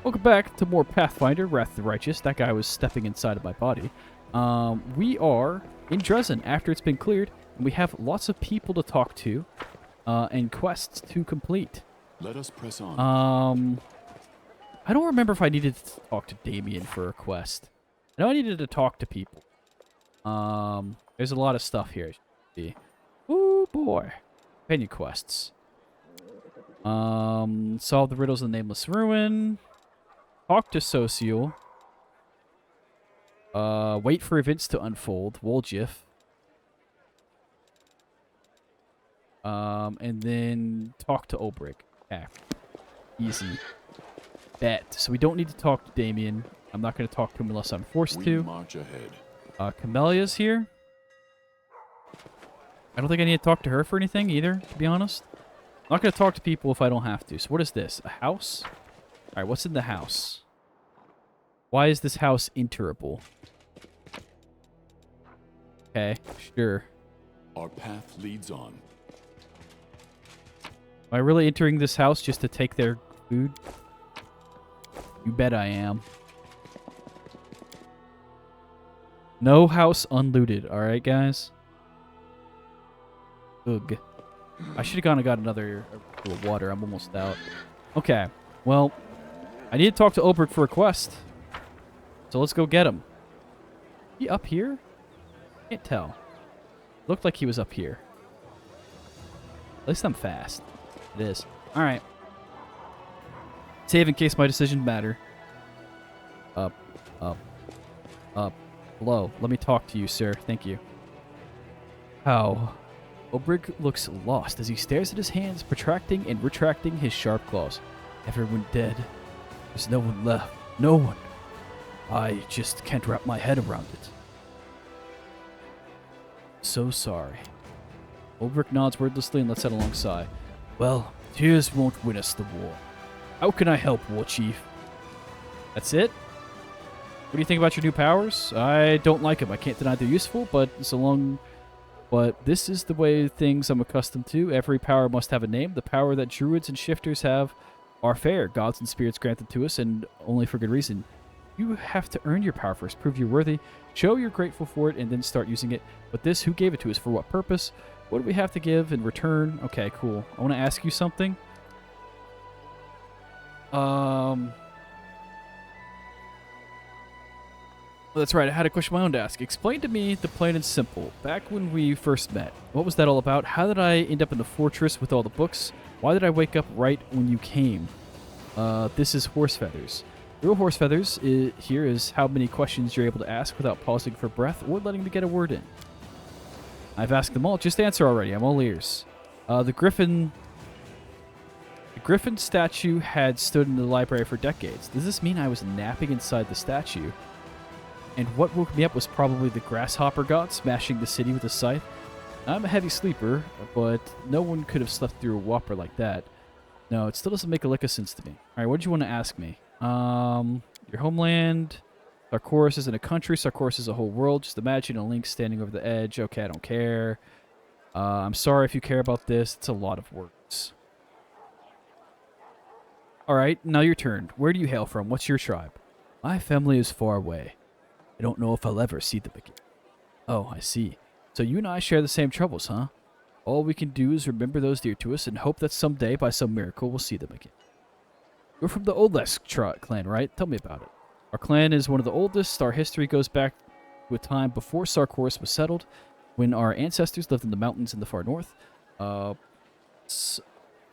Welcome back to more Pathfinder, Wrath of the Righteous. That guy was stepping inside of my body. We are in Dresden after it's been cleared, and we have lots of people to talk to and quests to complete. Let us press on. I don't remember if I needed to talk to Damien for a quest. I know I needed to talk to people. There's a lot of stuff here. Ooh, boy. Companion quests. Solve the riddles in the Nameless Ruin. Talk to Social. Wait for events to unfold. Woljif. And then talk to Olbrich. Okay. Easy. Bet. So we don't need to talk to Damien. I'm not going to talk to him unless I'm forced to. March ahead. Camelia's here. I don't think I need to talk to her for anything either, to be honest. I'm not going to talk to people if I don't have to. So what is this? A house? Alright, what's in the house? Why is this house enterable? Okay, sure. Our path leads on. Am I really entering this house just to take their food? You bet I am. No house unlooted, alright guys? Ugh. I should have gone and got another water. I'm almost out. Okay, well, I need to talk to Olbrich for a quest. So let's go get him. He up here? Can't tell. Looked like he was up here. At least I'm fast. It is. Alright. Save in case my decision matter. Up. Hello. Let me talk to you, sir. Thank you. How? Olbrich looks lost as he stares at his hands, protracting and retracting his sharp claws. Everyone dead. There's no one left. No one. I just can't wrap my head around it. So sorry. Olbrich nods wordlessly and lets out a long sigh. Well, tears won't win us the war. How can I help, War Chief? That's it? What do you think about your new powers? I don't like them. I can't deny they're useful, but this is the way things I'm accustomed to. Every power must have a name. The power that druids and shifters have are fair. Gods and spirits granted to us, and only for good reason. You have to earn your power first. Prove you're worthy. Show you're grateful for it, and then start using it. But this, who gave it to us? For what purpose? What do we have to give in return? Okay, cool. I want to ask you something. That's right, I had a question of my own to ask. Explain to me the plain and simple. Back when we first met, what was that all about? How did I end up in the fortress with all the books? Why did I wake up right when you came? This is Horse Feathers. The real Horse Feathers here is how many questions you're able to ask without pausing for breath or letting me get a word in. I've asked them all. Just answer already. I'm all ears. The Griffin statue had stood in the library for decades. Does this mean I was napping inside the statue? And what woke me up was probably the grasshopper god smashing the city with a scythe. I'm a heavy sleeper, but no one could have slept through a whopper like that. No, it still doesn't make a lick of sense to me. Alright, what did you want to ask me? Your homeland. Sarkoris isn't a country. Sarkoris is a whole world. Just imagine a link standing over the edge. Okay, I don't care. I'm sorry if you care about this. It's a lot of words. Alright, now your turn. Where do you hail from? What's your tribe? My family is far away. I don't know if I'll ever see them again. Oh, I see. So you and I share the same troubles, huh? All we can do is remember those dear to us and hope that someday, by some miracle, we'll see them again. You're from the Olesk clan, right? Tell me about it. Our clan is one of the oldest. Our history goes back to a time before Sarkoris was settled, when our ancestors lived in the mountains in the far north.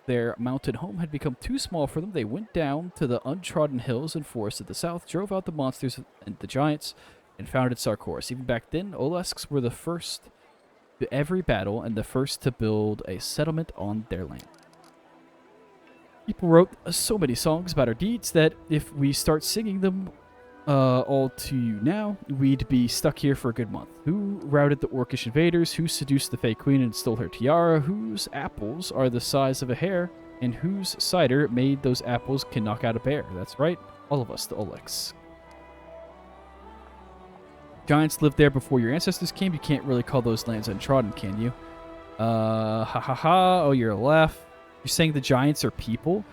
Their mountain home had become too small for them. They went down to the untrodden hills and forests of the south, drove out the monsters and the giants, and founded Sarkoris. Even back then, Olesks were the first to every battle and the first to build a settlement on their land. People wrote so many songs about our deeds that if we start singing them all to you now, we'd be stuck here for a good month. Who routed the Orcish invaders? Who seduced the Fey Queen and stole her tiara? Whose apples are the size of a hair? And whose cider made those apples can knock out a bear? That's right, all of us, the Olex. Giants lived there before your ancestors came. You can't really call those lands untrodden, can you? Ha ha ha. Oh, you're a laugh. You're saying the giants are people?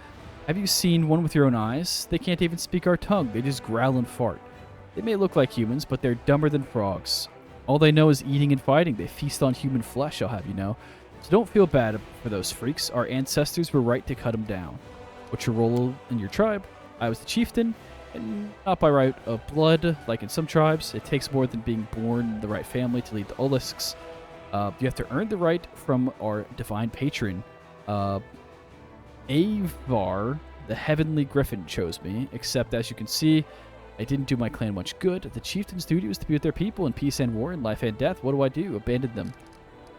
Have you seen one with your own eyes? They can't even speak our tongue. They just growl and fart. They may look like humans, but they're dumber than frogs. All they know is eating and fighting. They feast on human flesh, I'll have you know. So don't feel bad for those freaks. Our ancestors were right to cut them down. What's your role in your tribe? I was the chieftain, and not by right of blood, like in some tribes. It takes more than being born in the right family to lead the Olisks. You have to earn the right from our divine patron. Avar, the heavenly griffin, chose me, except as you can see, I didn't do my clan much good. The chieftain's duty was to be with their people in peace and war, in life and death. What do? Abandon them.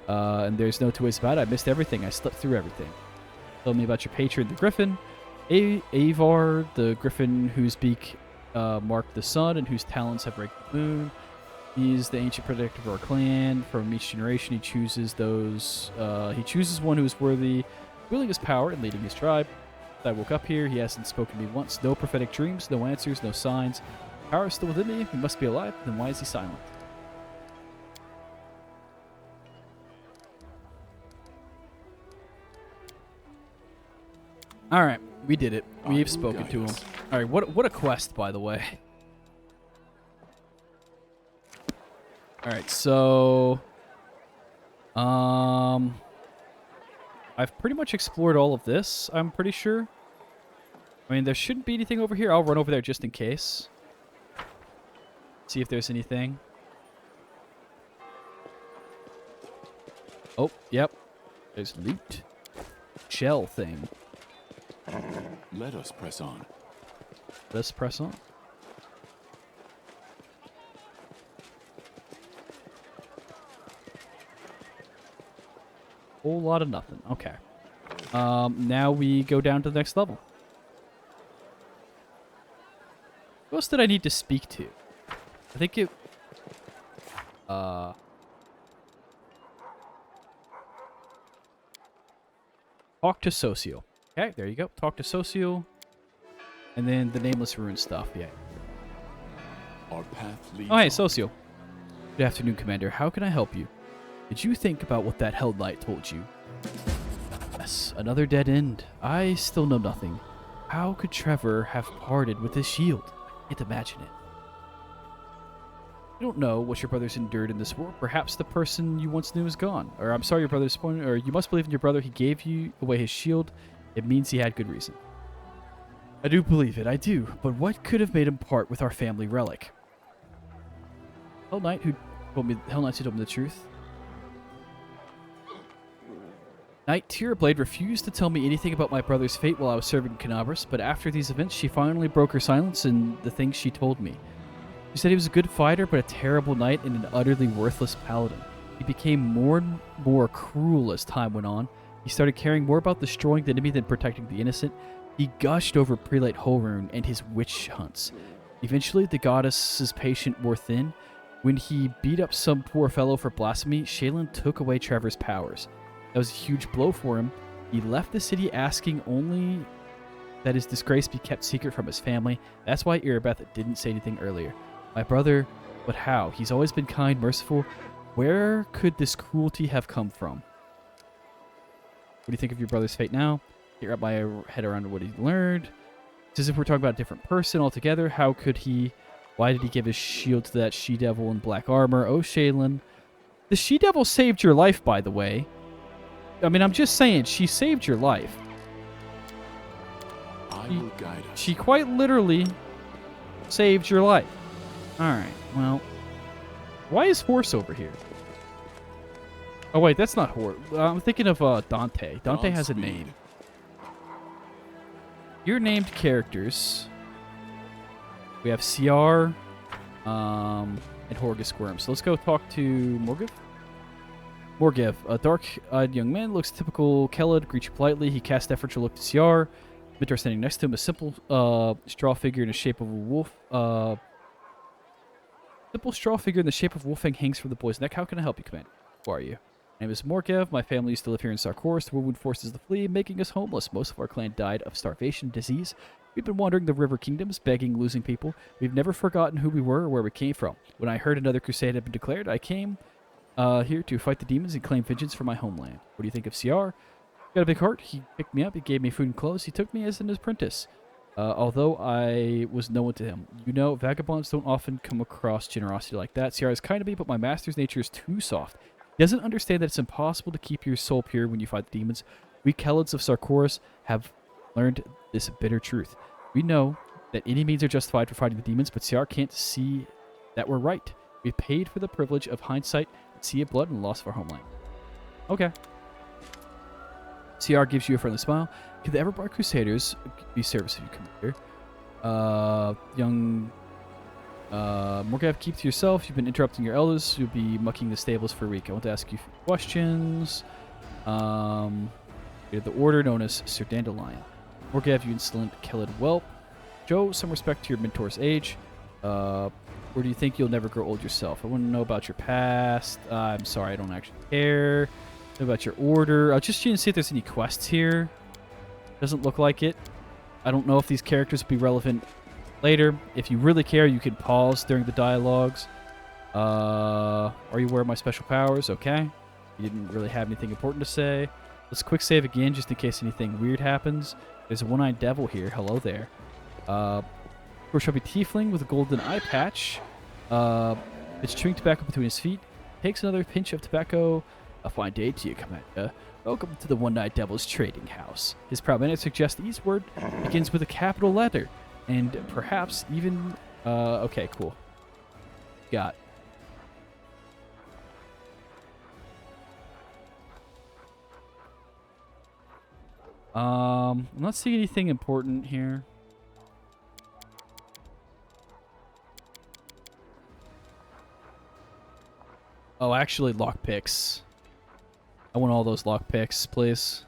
And there's no two ways about it. I missed everything. I slept through everything. Tell me about your patron, the griffin. Avar, the griffin whose beak marked the sun and whose talons have raked the moon. He's the ancient protector of our clan. From each generation, he chooses those. He chooses one who is worthy, wielding his power and leading his tribe. I woke up here. He hasn't spoken to me once. No prophetic dreams, no answers, no signs. Power is still within me. He must be alive. Then why is he silent? All right, we did it. We've spoken to him. All right, what a quest, by the way. All right, so I've pretty much explored all of this, I'm pretty sure. I mean, there shouldn't be anything over here. I'll run over there just in case. See if there's anything. Oh, yep. There's loot. Shell thing. Let us press on. Let's press on. Whole lot of nothing. Okay. Now we go down to the next level. Who else did I need to speak to? I think it... Talk to Socio. Okay, there you go. Talk to Socio. And then the Nameless Ruin stuff, yeah. Our path leads Oh, hey, on. Socio. Good afternoon, Commander. How can I help you? Did you think about what that Hell Knight told you? Yes, another dead end. I still know nothing. How could Trevor have parted with his shield? I can't imagine it. You don't know what your brother's endured in this war. Perhaps the person you once knew is gone. Or I'm sorry your brother's disappointed. Or you must believe in your brother. He gave you away his shield. It means he had good reason. I do believe it. I do. But what could have made him part with our family relic? Hell Knights who told me the truth. Knight Tirablade refused to tell me anything about my brother's fate while I was serving in Canabras, but after these events, she finally broke her silence in the things she told me. She said he was a good fighter, but a terrible knight and an utterly worthless paladin. He became more and more cruel as time went on. He started caring more about destroying the enemy than protecting the innocent. He gushed over Prelate Holrune and his witch hunts. Eventually, the goddess's patience wore thin. When he beat up some poor fellow for blasphemy, Shaylin took away Trevor's powers. That was a huge blow for him. He left the city asking only that his disgrace be kept secret from his family. That's why Irabeth didn't say anything earlier. My brother, but how? He's always been kind, merciful. Where could this cruelty have come from? What do you think of your brother's fate now? Get wrap my head around what he learned. It's as if we're talking about a different person altogether. How could he... Why did he give his shield to that she-devil in black armor? Oh, Shaylin. The she-devil saved your life, by the way. I mean, I'm just saying, she saved your life. I will guide us. She quite literally saved your life. Alright, well. Why is Horse over here? Oh, wait, that's not Horse. I'm thinking of Dante. Dante has a name. Your named characters. We have CR and Horgus Worm. So let's go talk to Morgiv. Morgiv, a dark-eyed young man, looks typical Kelad, greets you politely. He casts effort to look to CR. Mentor standing next to him, a simple straw figure in the shape of a wolf. Simple straw figure in the shape of Wolfang hangs from the boy's neck. How can I help you, Commander? Who are you? My name is Morgiv. My family used to live here in Sarkoris. The Woodwood forces the flee, making us homeless. Most of our clan died of starvation, disease. We've been wandering the river kingdoms, begging, losing people. We've never forgotten who we were or where we came from. When I heard another crusade had been declared, I came here to fight the demons and claim vengeance for my homeland. What do you think of CR? Got a big heart. He picked me up. He gave me food and clothes. He took me as an apprentice. Although I was no one to him. You know, vagabonds don't often come across generosity like that. Ciara is kind to me, but my master's nature is too soft. He doesn't understand that it's impossible to keep your soul pure when you fight the demons. We Kelids of Sarkoris have learned this bitter truth. We know that any means are justified for fighting the demons, but Ciara can't see that we're right. We paid for the privilege of hindsight, sea of blood, and loss of our homeland. Okay. CR gives you a friendly smile. Could the Everbright Crusaders be service if you come here? Young Morgav, keep to yourself. You've been interrupting your elders. You'll be mucking the stables for a week. I want to ask you a few questions. You're the order known as Sir Dandelion. Morgav, you insolent Kelid whelp. Show some respect to your mentor's age. Or do you think you'll never grow old yourself? I want to know about your past. I'm sorry, I don't actually care. About your order. I'll just check and see if there's any quests here. Doesn't look like it. I don't know if these characters will be relevant later. If you really care, you can pause during the dialogues. Are you aware of my special powers? Okay. You didn't really have anything important to say. Let's quick save again just in case anything weird happens. There's a one-eyed devil here. Hello there. Or shall be tiefling with a golden eye patch. It's chewing tobacco between his feet. Takes another pinch of tobacco. A fine day to you, Commander. Welcome to the One-Eyed Devil's trading house. His proud manner suggests each word begins with a capital letter, and perhaps even... okay, cool. Got. I'm not seeing anything important here. Oh, actually, lockpicks. I want all those lockpicks, please.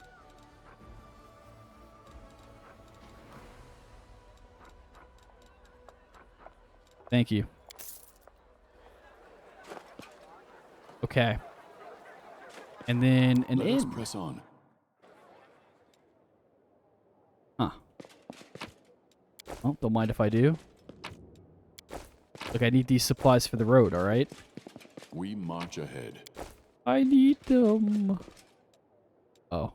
Thank you. Okay. And then an Let us inn. press on. Huh. Well, don't mind if I do. Look, I need these supplies for the road, alright? We march ahead. I need them. Oh.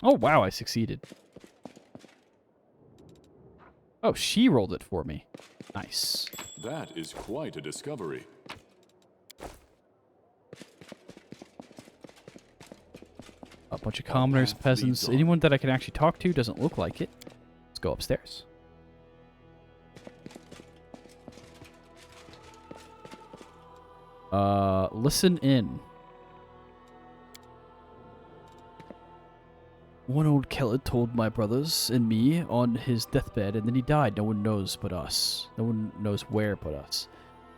Oh, wow, I succeeded. Oh, she rolled it for me. Nice. That is quite a discovery. A bunch of commoners, path peasants. leads on. Anyone that I can actually talk to doesn't look like it. Let's go upstairs. Listen in. One old Kelid told my brothers and me on his deathbed, and then he died. No one knows but us. No one knows where but us.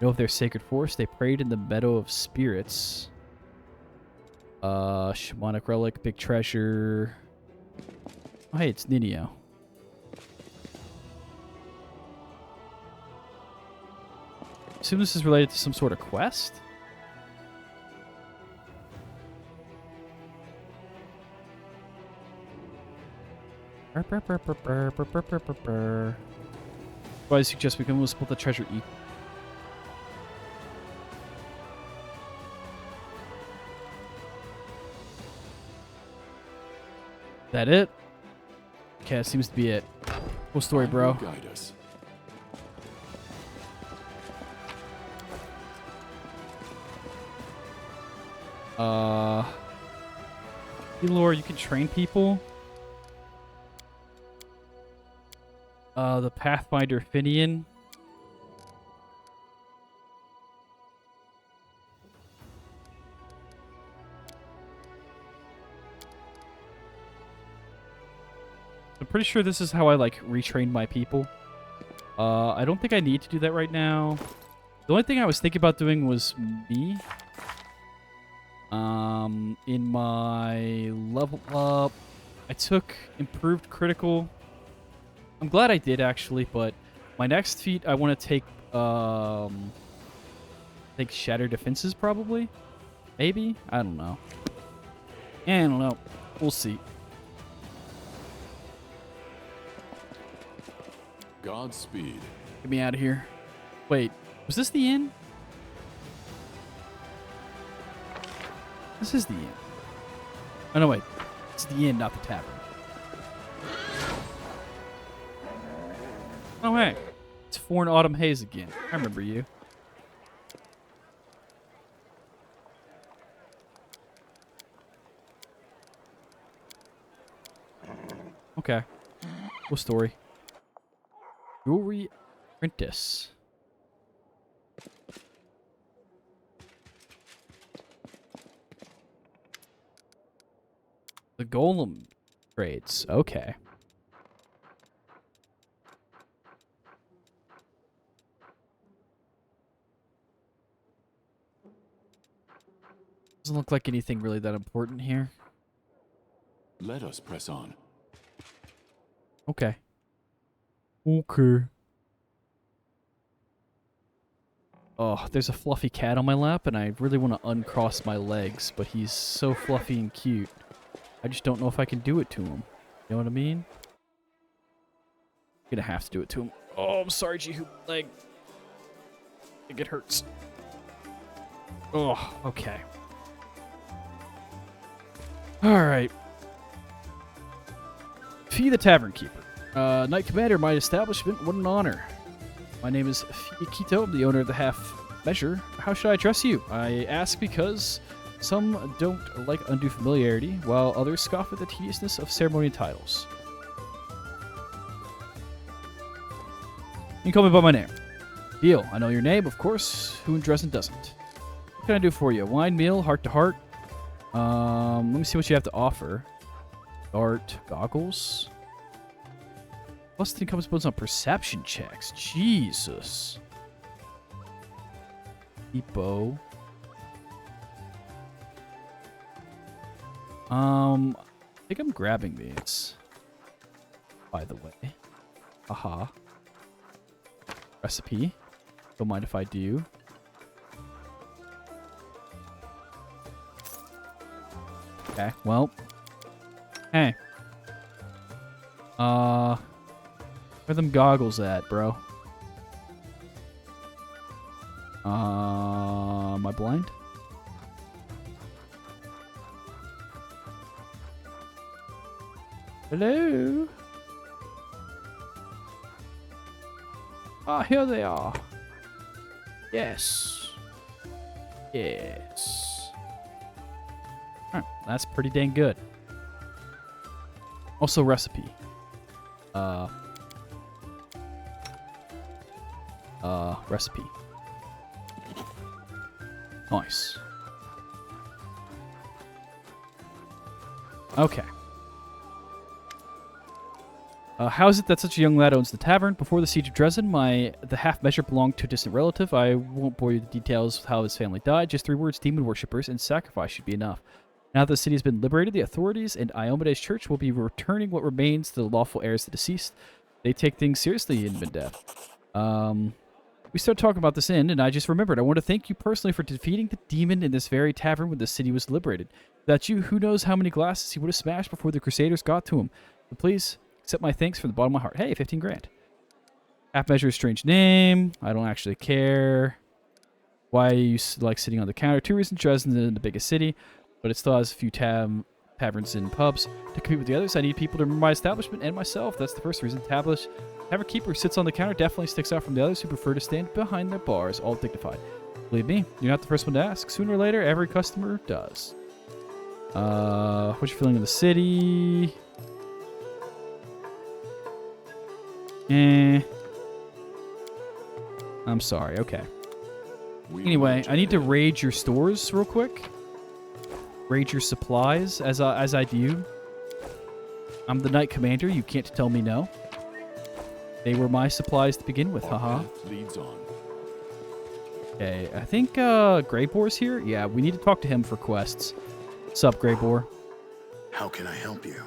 Know of their sacred forest. They prayed in the Meadow of Spirits. Shamanic relic, big treasure. Oh, hey, it's Ninio. Assume this is related to some sort of quest? So I suggest we can split the treasure equal. That it? Okay, that seems to be it. Cool story, bro. Guide us. Elor, you can train people. The Pathfinder Finian. I'm pretty sure this is how I, like, retrain my people. I don't think I need to do that right now. The only thing I was thinking about doing was me. In my level up, I took improved critical. I'm glad I did, actually, but my next feat, I want to take Shattered Defenses, probably? Maybe? I don't know. I don't know. We'll see. Godspeed. Get me out of here. Wait, Was this the inn? This is the inn. Oh, no, wait. It's the inn, not the tavern. Oh, hey. It's Foreign Autumn Haze again. I remember you. Okay. Cool story. Jewelry Apprentice. The Golem trades. Okay. Doesn't look like anything really that important here. Let us press on. Okay. Okay. Oh, there's a fluffy cat on my lap, and I really want to uncross my legs, but he's so fluffy and cute. I just don't know if I can do it to him. You know what I mean? I'm gonna have to do it to him. Oh, I'm sorry, Jihu. Leg. I think it hurts. Oh, okay. Alright. Fee the Tavern Keeper. Knight Commander, my establishment, what an honor. My name is Fiakito, I'm the owner of the Half Measure. How should I address you? I ask because some don't like undue familiarity, while others scoff at the tediousness of ceremonial titles. You can call me by my name. Deal. I know your name, of course. Who in Dresden doesn't? What can I do for you? Wine, meal, heart to heart? Let me see what you have to offer. Art, goggles. Plus the incomes bonus on perception checks. Jesus. Depot. I think I'm grabbing these. By the way. Haha. Recipe. Don't mind if I do. Okay, well. Hey. Where are them goggles at, bro? Am I blind? Hello? Ah, here they are. Yes. Yes. Alright, that's pretty dang good. Also, recipe. Recipe. Nice. Okay. How is it that such a young lad owns the tavern? Before the siege of Dresden, the half measure belonged to a distant relative. I won't bore you with the details of how his family died. Just 3 words: demon worshippers, and sacrifice should be enough. Now that the city has been liberated, the authorities and Iomedes Church will be returning what remains to the lawful heirs of the deceased. They take things seriously in Mindef. We started talking about this inn, and I just remembered. I want to thank you personally for defeating the demon in this very tavern when the city was liberated. Without you, who knows how many glasses he would have smashed before the Crusaders got to him. So please, accept my thanks from the bottom of my heart. Hey, 15 grand. Half measure, a strange name. I don't actually care. Why are you like sitting on the counter? 2 reasons: Dresden is the biggest city, but it still has a few taverns and pubs. To compete with the others, I need people to remember my establishment and myself. That's the first reason. Tavern Keeper who sits on the counter definitely sticks out from the others who prefer to stand behind their bars, all dignified. Believe me, you're not the first one to ask. Sooner or later, every customer does. What's your feeling of the city? I'm sorry. Okay. Anyway, I need to raid your stores real quick. Raid your supplies as I do. I'm the Knight Commander. You can't tell me no. They were my supplies to begin with. Haha. Leads on. Okay, I think Greyboar's here. Yeah, we need to talk to him for quests. What's up, Greyboar? How can I help you?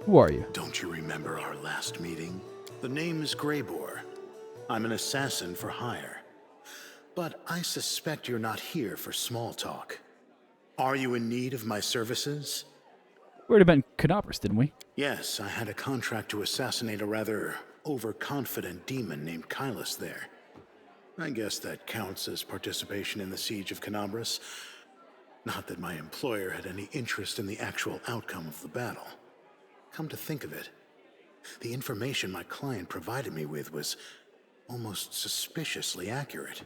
Who are you? Don't you remember our last meeting? The name is Greyboar. I'm an assassin for hire. But I suspect you're not here for small talk. Are you in need of my services? We already met in Canopus, didn't we? Yes, I had a contract to assassinate a rather overconfident demon named Kylus there. I guess that counts as participation in the siege of Canabras. Not that my employer had any interest in the actual outcome of the battle. Come to think of it, the information my client provided me with was almost suspiciously accurate.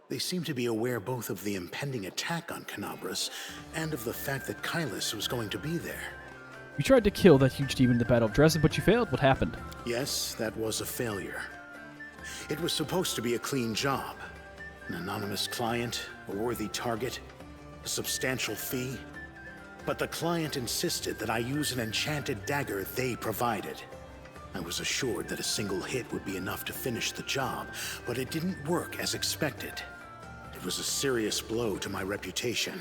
They seemed to be aware both of the impending attack on Canabras and of the fact that Kylus was going to be there. You tried to kill that huge demon in the Battle of Dresden, but you failed. What happened? Yes, that was a failure. It was supposed to be a clean job. An anonymous client, a worthy target, a substantial fee. But the client insisted that I use an enchanted dagger they provided. I was assured that a single hit would be enough to finish the job, but it didn't work as expected. It was a serious blow to my reputation.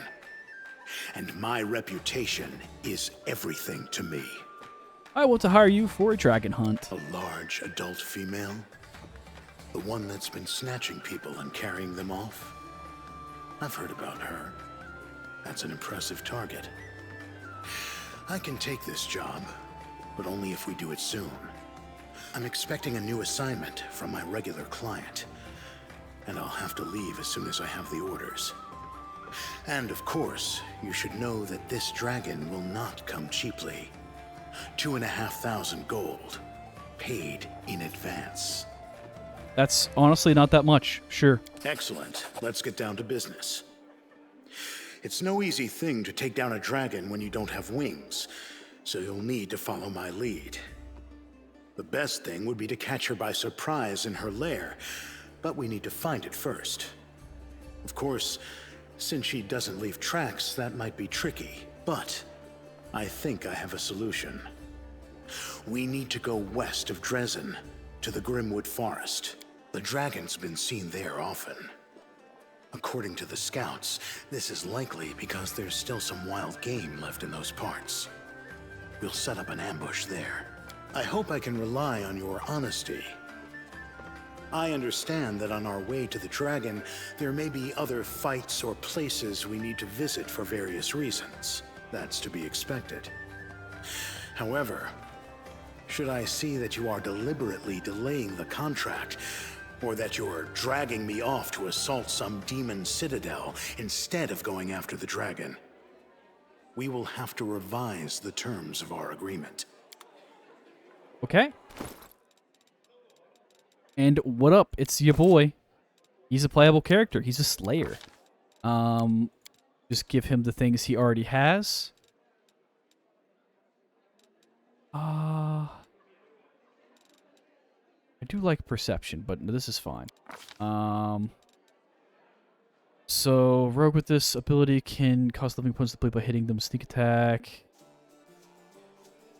And my reputation is everything to me. I want to hire you for a dragon hunt. A large adult female? The one that's been snatching people and carrying them off? I've heard about her. That's an impressive target. I can take this job, but only if we do it soon. I'm expecting a new assignment from my regular client, and I'll have to leave as soon as I have the orders. And of course, you should know that this dragon will not come cheaply. 2,500 gold, paid in advance. That's honestly not that much. Sure. Excellent. Let's get down to business. It's no easy thing to take down a dragon when you don't have wings, so you'll need to follow my lead. The best thing would be to catch her by surprise in her lair, but we need to find it first. Of course, since she doesn't leave tracks, that might be tricky, but I think I have a solution. We need to go west of Dresden, to the Grimwood Forest. The dragon's been seen there often. According to the scouts, this is likely because there's still some wild game left in those parts. We'll set up an ambush there. I hope I can rely on your honesty. I understand that on our way to the dragon, there may be other fights or places we need to visit for various reasons. That's to be expected. However, should I see that you are deliberately delaying the contract, or that you're dragging me off to assault some demon citadel instead of going after the dragon, we will have to revise the terms of our agreement. Okay. And what up? It's your boy. He's a playable character. He's a slayer. Just give him the things he already has. I do like perception, but this is fine. So rogue with this ability can cause living opponents to bleed by hitting them. Sneak attack.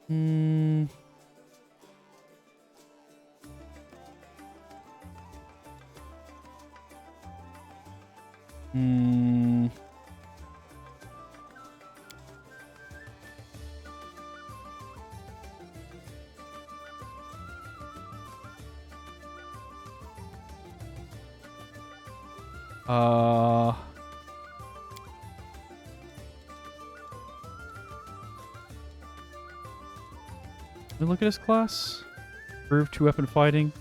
Let me look at his class. Improved 2-weapon fighting.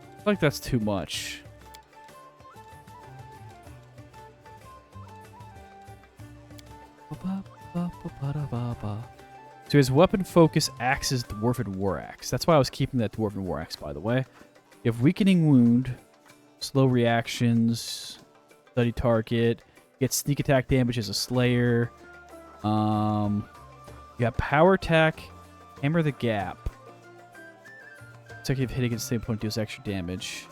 I feel like that's too much. So his weapon focus axe is Dwarven War Axe. That's why I was keeping that Dwarven War Axe, by the way. You have Weakening Wound, slow reactions, study target, get sneak attack damage as a Slayer. You got Power Attack, Hammer the Gap. Consecutive hit against the same opponent deals extra damage.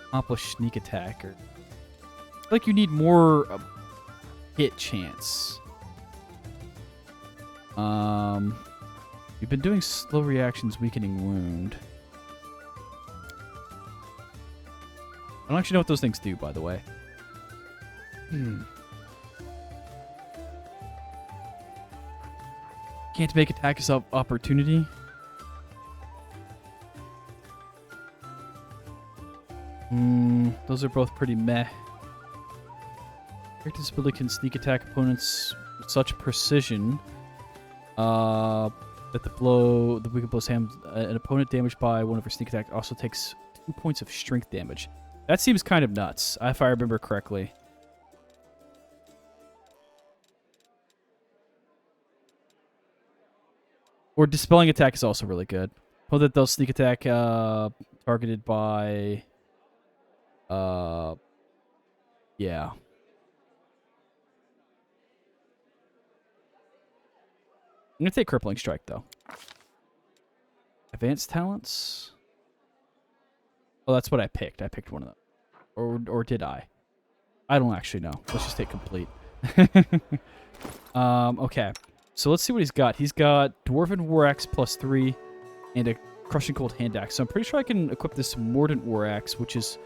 Accomplish Sneak Attack. Or, I feel like you need more hit chance. You've been doing slow reactions, Weakening Wound. I don't actually know what those things do, by the way. Can't make attacks of opportunity. Those are both pretty meh. Character's ability can sneak attack opponents with such precision that the weakened blows him. An opponent damaged by one of her sneak attack also takes 2 points of strength damage. That seems kind of nuts, if I remember correctly. Or dispelling attack is also really good. Opponent does sneak attack targeted by... yeah. I'm going to take Crippling Strike, though. Advanced Talents? Oh, that's what I picked. I picked one of them. Or did I? I don't actually know. Let's just take Complete. Okay. So let's see what he's got. He's got Dwarven War Axe +3 and a Crushing Cold Hand Axe. So I'm pretty sure I can equip this Mordant War Axe, which is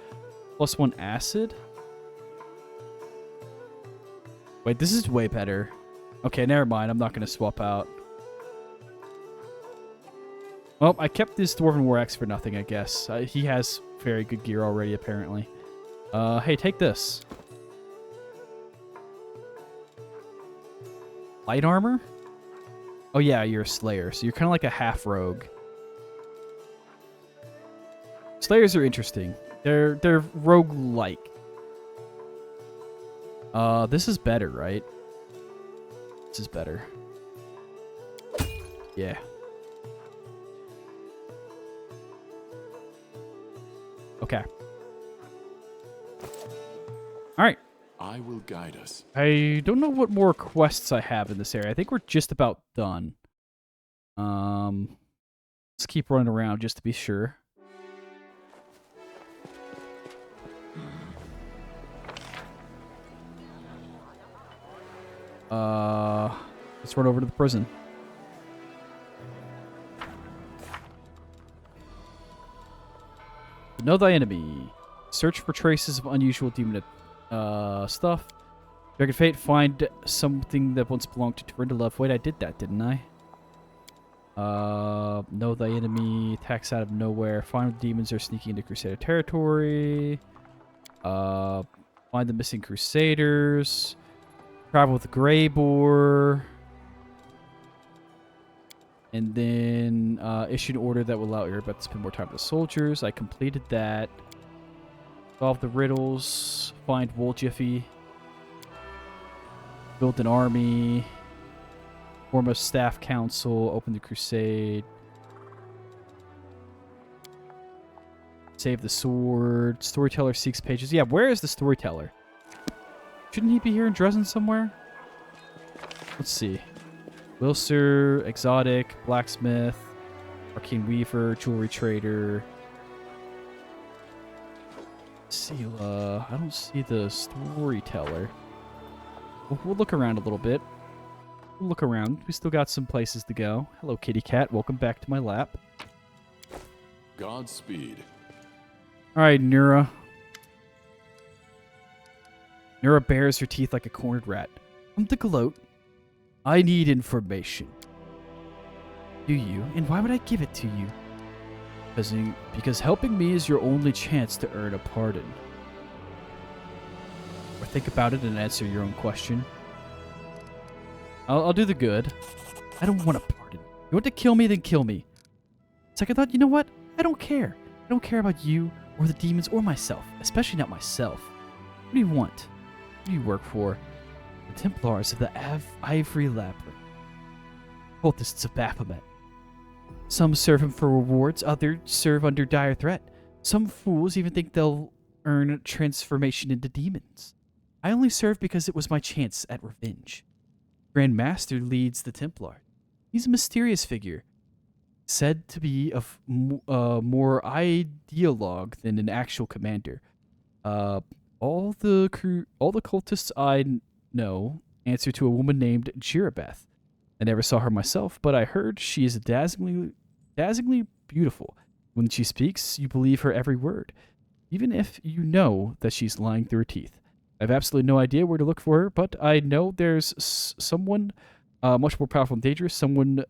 +1 Acid. Wait, this is way better. Okay, never mind. I'm not going to swap out. Well, I kept this Dwarven War Axe for nothing, I guess. He has very good gear already, apparently. Hey, take this. Light armor? Oh yeah, you're a Slayer, so you're kind of like a half-rogue. Slayers are interesting. They're rogue-like. This is better, right? This is better. Yeah. Okay. Alright. I will guide us. I don't know what more quests I have in this area. I think we're just about done. Let's keep running around just to be sure. Let's run over to the prison. Know thy enemy. Search for traces of unusual demon stuff. Dragon Fate, find something that once belonged to Turindalev. Wait, I did that, didn't I? Know thy enemy. Attacks out of nowhere. Find demons are sneaking into Crusader territory. Find the missing Crusaders. Travel with the Grey Boar. And then issue an order that will allow Erebeth to spend more time with the soldiers. I completed that. Solve the riddles. Find Wooljiffy. Build an army. Form a staff council. Open the crusade. Save the sword. Storyteller seeks pages. Yeah, where is the storyteller? Shouldn't he be here in Dresden somewhere? Let's see. Wilser, Exotic, Blacksmith, Arcane Weaver, Jewelry Trader. Sela. I don't see the storyteller. We'll look around a little bit. We'll look around. We still got some places to go. Hello, kitty cat. Welcome back to my lap. Godspeed. All right, Nura. Nura bares her teeth like a cornered rat. Come to gloat. I need information. Do you? And why would I give it to you? Because helping me is your only chance to earn a pardon. Or think about it and answer your own question. I'll do the good. I don't want a pardon. You want to kill me, then kill me. Second thought, you know what? I don't care. I don't care about you, or the demons, or myself. Especially not myself. What do you want? Who do you work for? The Templars of the Ivory Labyrinth. Cultists of Baphomet. Some serve him for rewards, others serve under dire threat. Some fools even think they'll earn transformation into demons. I only serve because it was my chance at revenge. Grand Master leads the Templar. He's a mysterious figure, said to be of more ideologue than an actual commander. All the cultists I know answer to a woman named Jirabeth. I never saw her myself, but I heard she is dazzlingly beautiful. When she speaks, you believe her every word, even if you know that she's lying through her teeth. I have absolutely no idea where to look for her, but I know there's someone much more powerful and dangerous, someone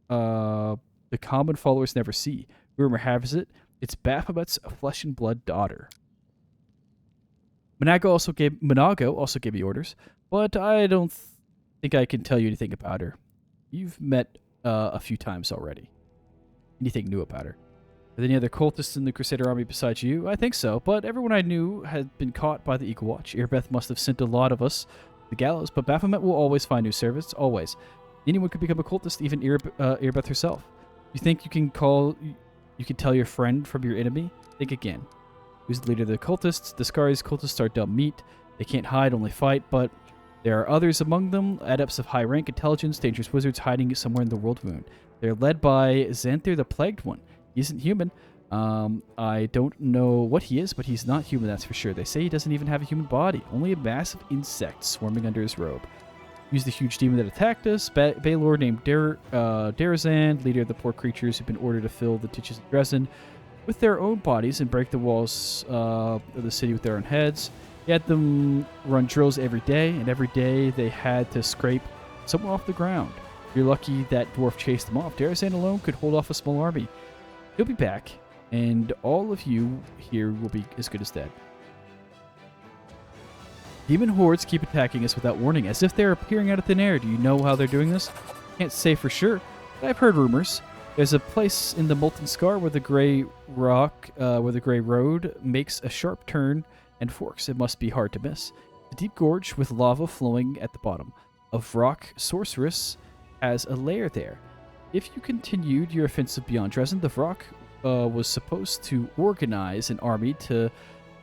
the common followers never see. Rumor has it, it's Baphomet's flesh and blood daughter. Monago also gave me orders, but I don't think I can tell you anything about her. You've met a few times already. Anything new about her? Are there any other cultists in the Crusader army besides you? I think so, but everyone I knew had been caught by the Eagle Watch. Irbeth must have sent a lot of us to the gallows, but Baphomet will always find new servants, always. Anyone could become a cultist, even Irbeth herself. You think you can tell your friend from your enemy? Think again. Who's the leader of the cultists? The Scari's cultists are dumb meat. They can't hide, only fight, but there are others among them, adepts of high rank, intelligence, dangerous wizards hiding somewhere in the world wound. They're led by Xanther the Plagued One. He isn't human. I don't know what he is, but he's not human, that's for sure. They say he doesn't even have a human body, only a massive insect swarming under his robe. He's the huge demon that attacked us. Baylor named Darazan, leader of the poor creatures who've been ordered to fill the ditches of Dresden with their own bodies and break the walls of the city with their own heads. He had them run drills every day, and every day they had to scrape someone off the ground. You're lucky that dwarf chased them off. Darazan alone could hold off a small army. He'll be back, and all of you here will be as good as dead. Demon hordes keep attacking us without warning, as if they're appearing out of thin air. Do you know how they're doing this? Can't say for sure, but I've heard rumors. There's a place in the Molten Scar where the gray road makes a sharp turn and forks. It must be hard to miss. The deep gorge with lava flowing at the bottom of rock sorceress has a lair there. If you continued your offensive beyond Dresden, the Vrock was supposed to organize an army to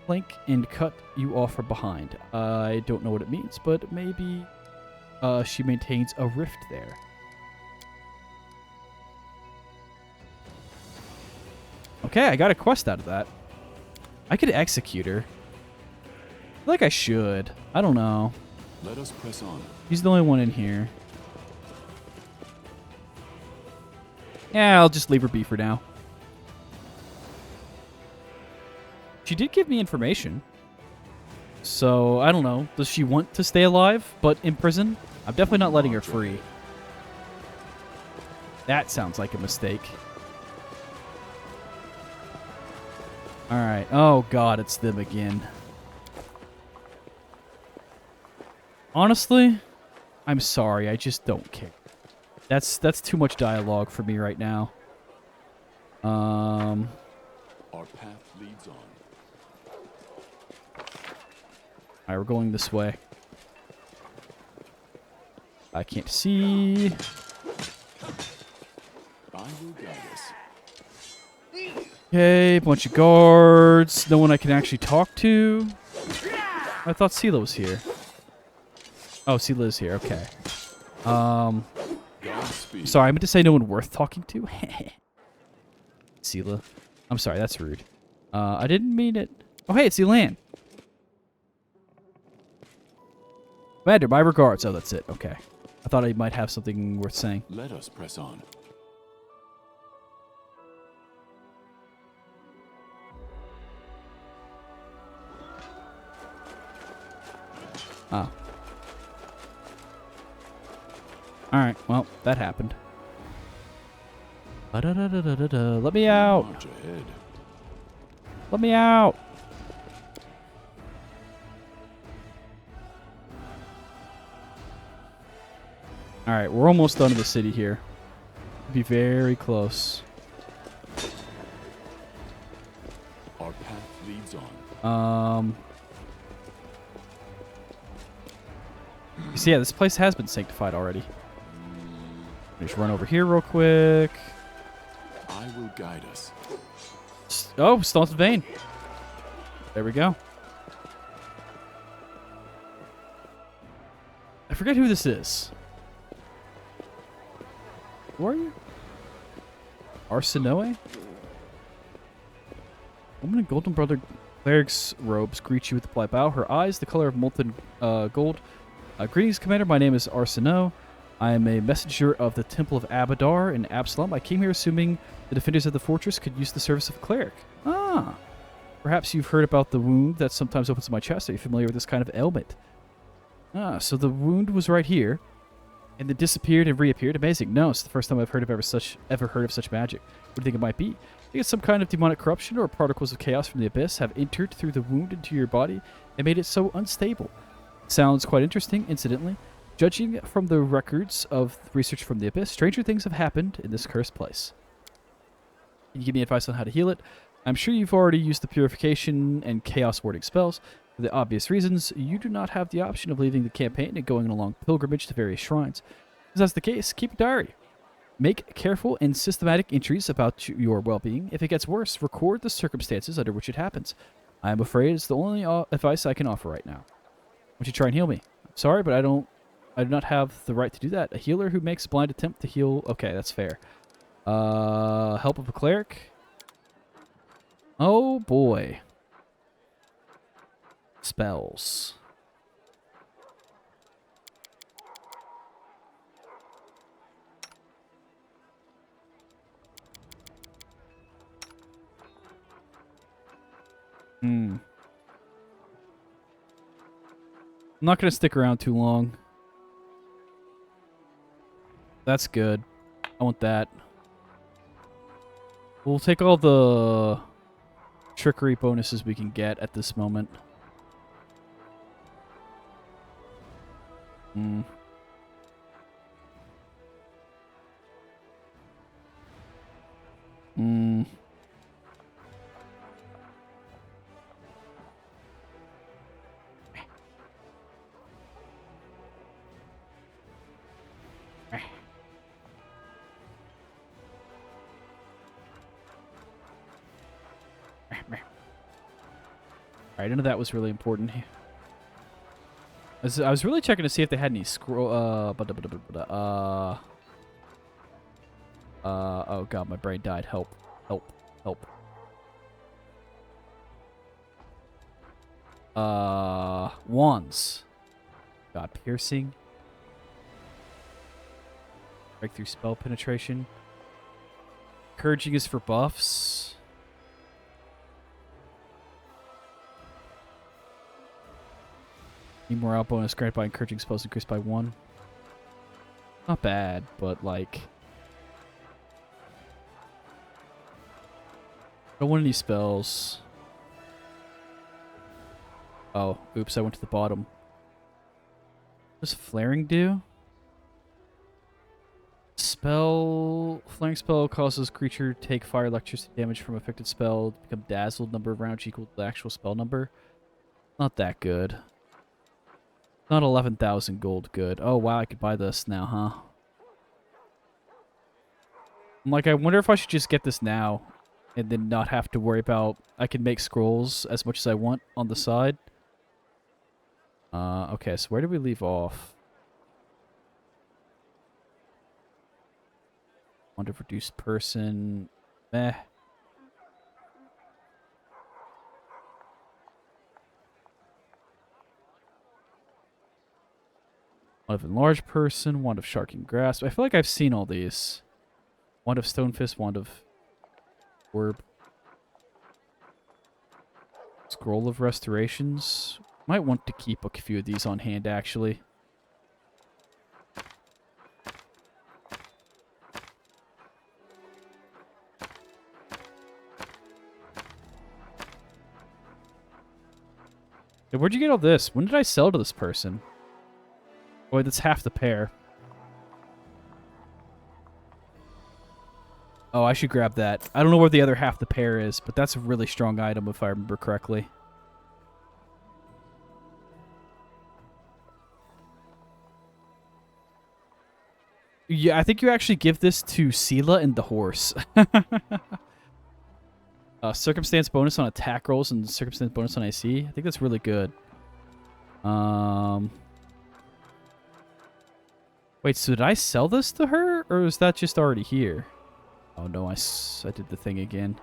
flank and cut you off from behind. I don't know what it means, but maybe she maintains a rift there. Okay, I got a quest out of that. I could execute her. I feel like I should. I don't know. Let us press on. He's the only one in here. Yeah, I'll just leave her be for now. She did give me information. So, I don't know. Does she want to stay alive, but in prison? I'm definitely not letting her free. That sounds like a mistake. Alright. Oh, God, it's them again. Honestly, I'm sorry. I just don't care. That's too much dialogue for me right now. Our path leads on. Alright, we're going this way. I can't see. I will guide us. Okay, bunch of guards. No one I can actually talk to. I thought Sela was here. Oh, Sela is here. Okay. Sorry, I meant to say no one worth talking to. Sela. I'm sorry, that's rude. I didn't mean it. Oh, hey, it's Elan. Commander, my regards. Oh, that's it. Okay. I thought I might have something worth saying. Let us press on. Ah. Alright, well, that happened. Ba-da-da-da-da-da. Let me out! March ahead. Let me out! Alright, we're almost done to the city here. Be very close. Our path leads on. So yeah, this place has been sanctified already. Just run over here real quick. I will guide us. Oh, Staunton Vein. There we go. I forget who this is. Who are you? Arsinoe? Woman in golden brother cleric's robes greets you with a polite bow. Her eyes, the color of molten gold. Greetings, Commander. My name is Arsinoe. I am a messenger of the Temple of Abadar in Absalom. I came here assuming the defenders of the fortress could use the service of a cleric. Ah. Perhaps you've heard about the wound that sometimes opens in my chest. Are you familiar with this kind of ailment? Ah, so the wound was right here, and then disappeared and reappeared. Amazing. No, it's the first time I've heard of ever heard of such magic. What do you think it might be? I think it's some kind of demonic corruption or particles of chaos from the abyss have entered through the wound into your body and made it so unstable. Sounds quite interesting, incidentally. Judging from the records of research from the Abyss, stranger things have happened in this cursed place. Can you give me advice on how to heal it? I'm sure you've already used the purification and chaos warding spells. For the obvious reasons, you do not have the option of leaving the campaign and going on a long pilgrimage to various shrines. If that's the case, keep a diary. Make careful and systematic entries about your well-being. If it gets worse, record the circumstances under which it happens. I am afraid it's the only advice I can offer right now. Won't you try and heal me? I'm sorry, but I do not have the right to do that. A healer who makes a blind attempt to heal... Okay, that's fair. Help of a cleric. Oh, boy. Spells. I'm not going to stick around too long. That's good. I want that. We'll take all the trickery bonuses we can get at this moment. Alright, none of that was really important. I was really checking to see if they had any scroll... oh god, my brain died. Help. Help. Help. Wands. God, piercing. Breakthrough spell penetration. Encouraging is for buffs. Morale bonus granted by encouraging spells increased by 1. Not bad, but like... Don't want any spells. Oh, oops, I went to the bottom. What does flaring do? Flaring spell causes creature to take fire electricity damage from affected spell, become dazzled, number of rounds equal to the actual spell number. Not that good. Not 11,000 gold good. Oh, wow, I could buy this now, huh? I'm like, I wonder if I should just get this now and then not have to worry about... I can make scrolls as much as I want on the side. Okay, so where did we leave off? Want to reduce person... Meh. Wand of Enlarged Person, Wand of Sharking Grasp. I feel like I've seen all these. Wand of Stone Fist, Wand of Orb. Scroll of Restorations. Might want to keep a few of these on hand, actually. Hey, where'd you get all this? When did I sell to this person? Boy, that's half the pair. Oh, I should grab that. I don't know where the other half the pair is, but that's a really strong item if I remember correctly. Yeah, I think you actually give this to Sela and the horse. Circumstance bonus on attack rolls and circumstance bonus on AC. I think that's really good. Wait, so did I sell this to her? Or is that just already here? Oh no, I did the thing again.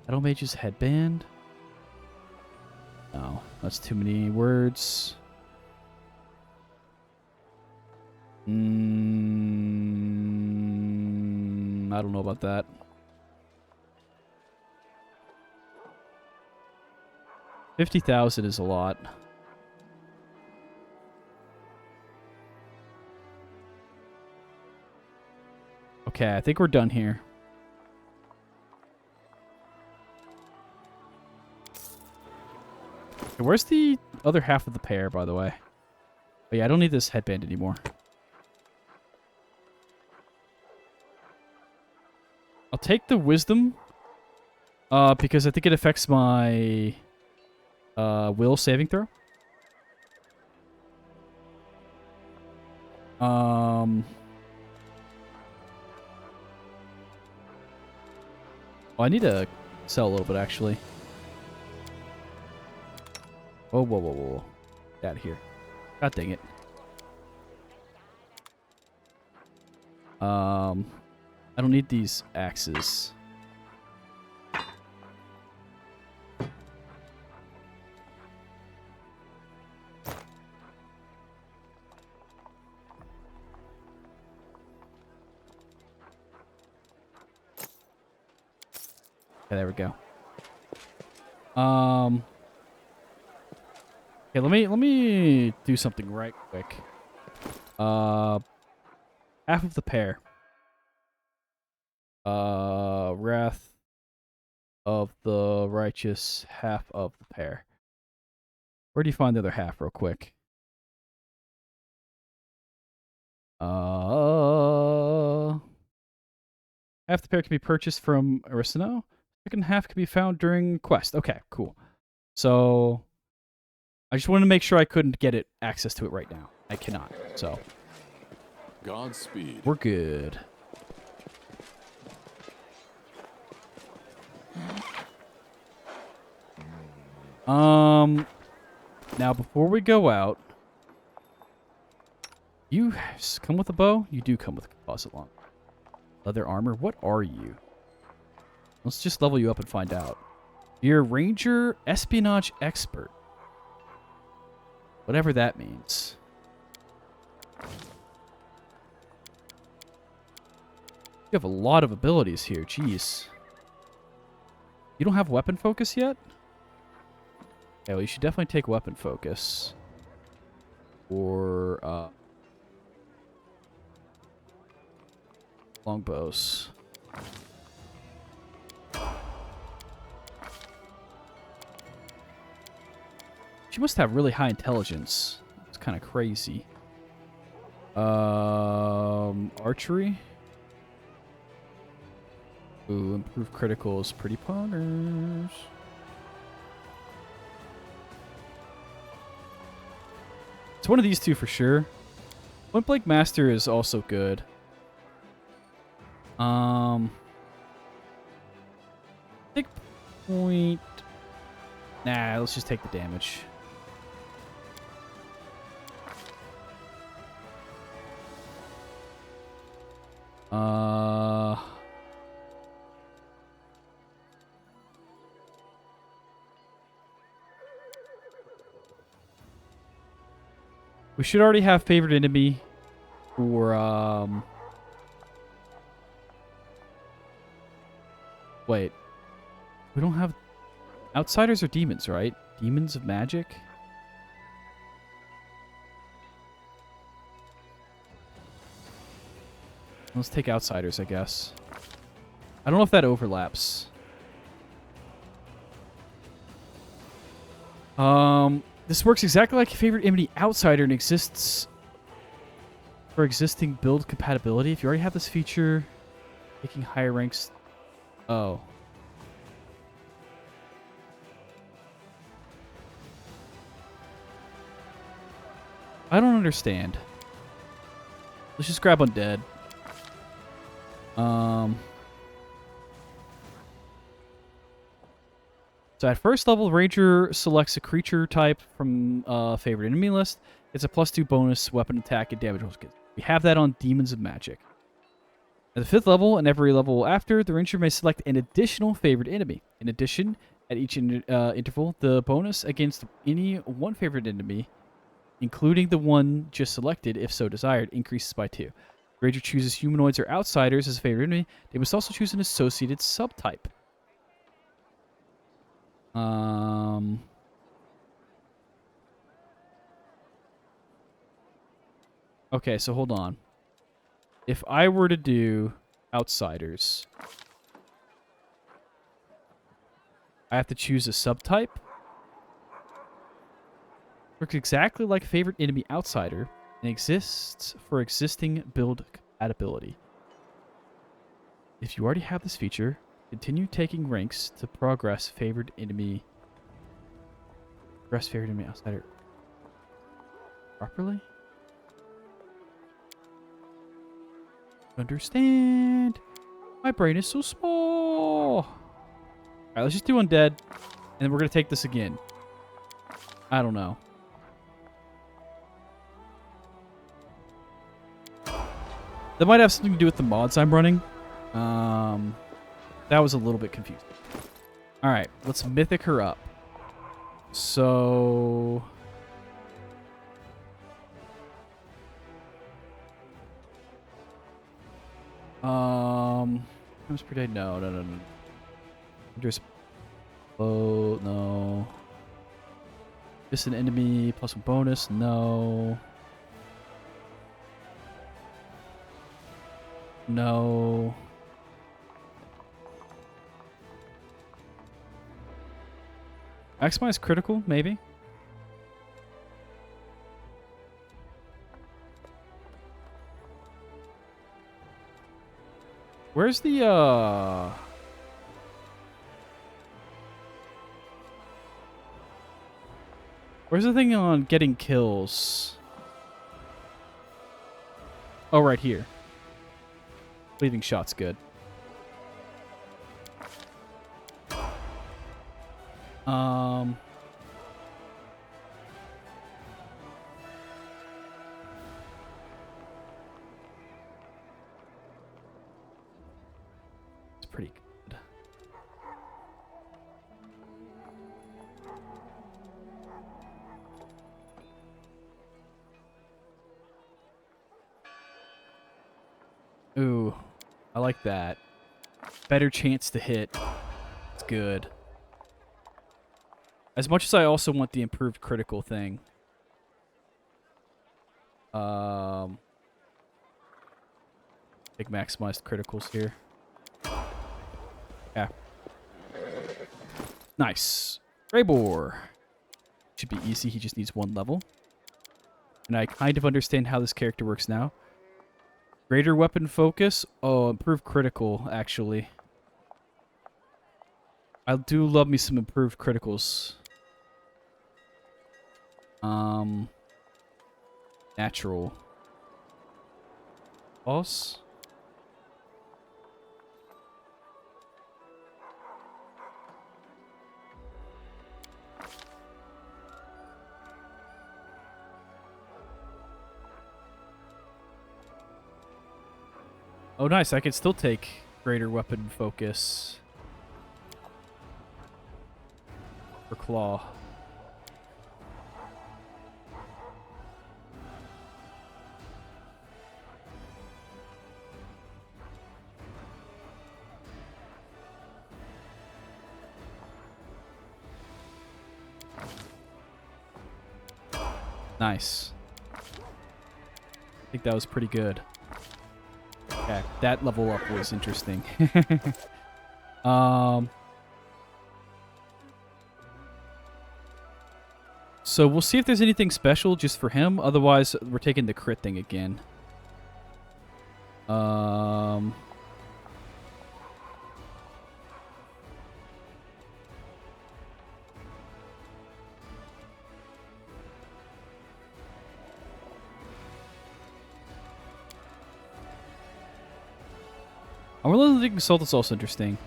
Battle Mage's headband? No, that's too many words. I don't know about that. $50,000 is a lot. Okay, I think we're done here. Okay, where's the other half of the pair, by the way? But yeah, I don't need this headband anymore. I'll take the wisdom. Because I think it affects my will saving throw. Oh, I need to sell a little bit, actually. Whoa, whoa, whoa, whoa. Get out of here. God dang it. I don't need these axes. Okay, there we go. Okay, let me do something right quick. Half of the pair. Wrath of the righteous, half of the pair. Where do you find the other half, real quick? Half the pair can be purchased from Arisano. Second half can be found during quest. Okay, cool. So I just wanted to make sure I couldn't get it access to it right now. I cannot. So Godspeed. we're good. Now before we go out, you come with a bow? You do come with a composite long. Leather armor? What are you? Let's just level you up and find out. You're a ranger espionage expert. Whatever that means. You have a lot of abilities here. Jeez. You don't have weapon focus yet? Yeah, well, you should definitely take weapon focus. Or, longbows. She must have really high intelligence. It's kind of crazy. Archery. Ooh, improved criticals. Pretty poggers. It's one of these two for sure. Point Blank Master is also good. Thick point. Nah, let's just take the damage. We should already have favorite enemy for, wait. We don't have... Outsiders are demons, right? Demons of magic? Let's take outsiders, I guess. I don't know if that overlaps. This works exactly like your favorite enemy outsider and exists for existing build compatibility. If you already have this feature, taking higher ranks... Oh. I don't understand. Let's just grab undead. So at first level, Ranger selects a creature type from favorite enemy list. It's a +2 bonus weapon attack and damage rolls. We have that on Demons of Magic. At the 5th level and every level after, the Ranger may select an additional favorite enemy. In addition, at each interval, the bonus against any one favorite enemy, including the one just selected, if so desired, increases by 2. The Ranger chooses humanoids or outsiders as a favorite enemy. They must also choose an associated subtype. Okay, so hold on. If I were to do outsiders, I have to choose a subtype? Works exactly like Favorite Enemy Outsider and exists for existing build compatibility. If you already have this feature, continue taking ranks to progress Favorite Enemy Outsider properly. Understand. My brain is so small. All right, let's just do Undead, and then we're going to take this again. I don't know. That might have something to do with the mods I'm running. That was a little bit confusing. All right, let's mythic her up. So... Times per day? No. Just... Oh, no. Just an enemy plus one bonus? No. No. Maximize critical, maybe? Where's the, Where's the thing on getting kills? Oh, right here. Leaving shots good. It's pretty good. Ooh, I like that. Better chance to hit. It's good. As much as I also want the improved critical thing. Big maximized criticals here. Yeah. Nice. Greybor. Should be easy. He just needs one level. And I kind of understand how this character works now. Greater weapon focus. Oh, improved critical, actually. I do love me some improved criticals. Natural. Boss. Oh, nice. I could still take greater weapon focus for claw. Nice. I think that was pretty good. Okay, that level up was interesting. So we'll see if there's anything special just for him. Otherwise, we're taking the crit thing again. Unrelenting Assault is also interesting.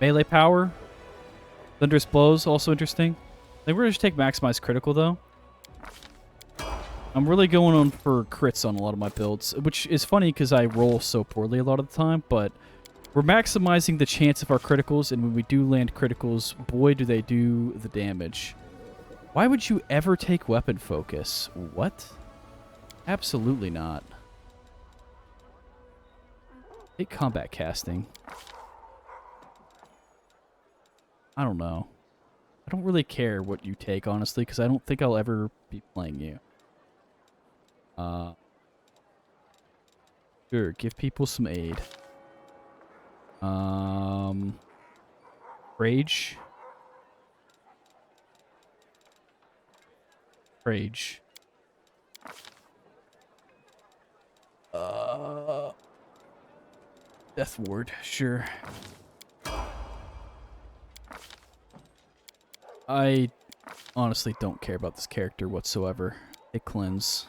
Melee power. Thunderous Blows, also interesting. I think we're going to take Maximize Critical, though. I'm really going on for crits on a lot of my builds, which is funny because I roll so poorly a lot of the time, but we're maximizing the chance of our criticals, and when we do land criticals, boy, do they do the damage. Why would you ever take Weapon Focus? What? Absolutely not. Take Combat Casting. I don't know. I don't really care what you take, honestly, because I don't think I'll ever be playing you. Sure, give people some aid. Rage. Rage. Death Ward, sure. I honestly don't care about this character whatsoever. It cleanse.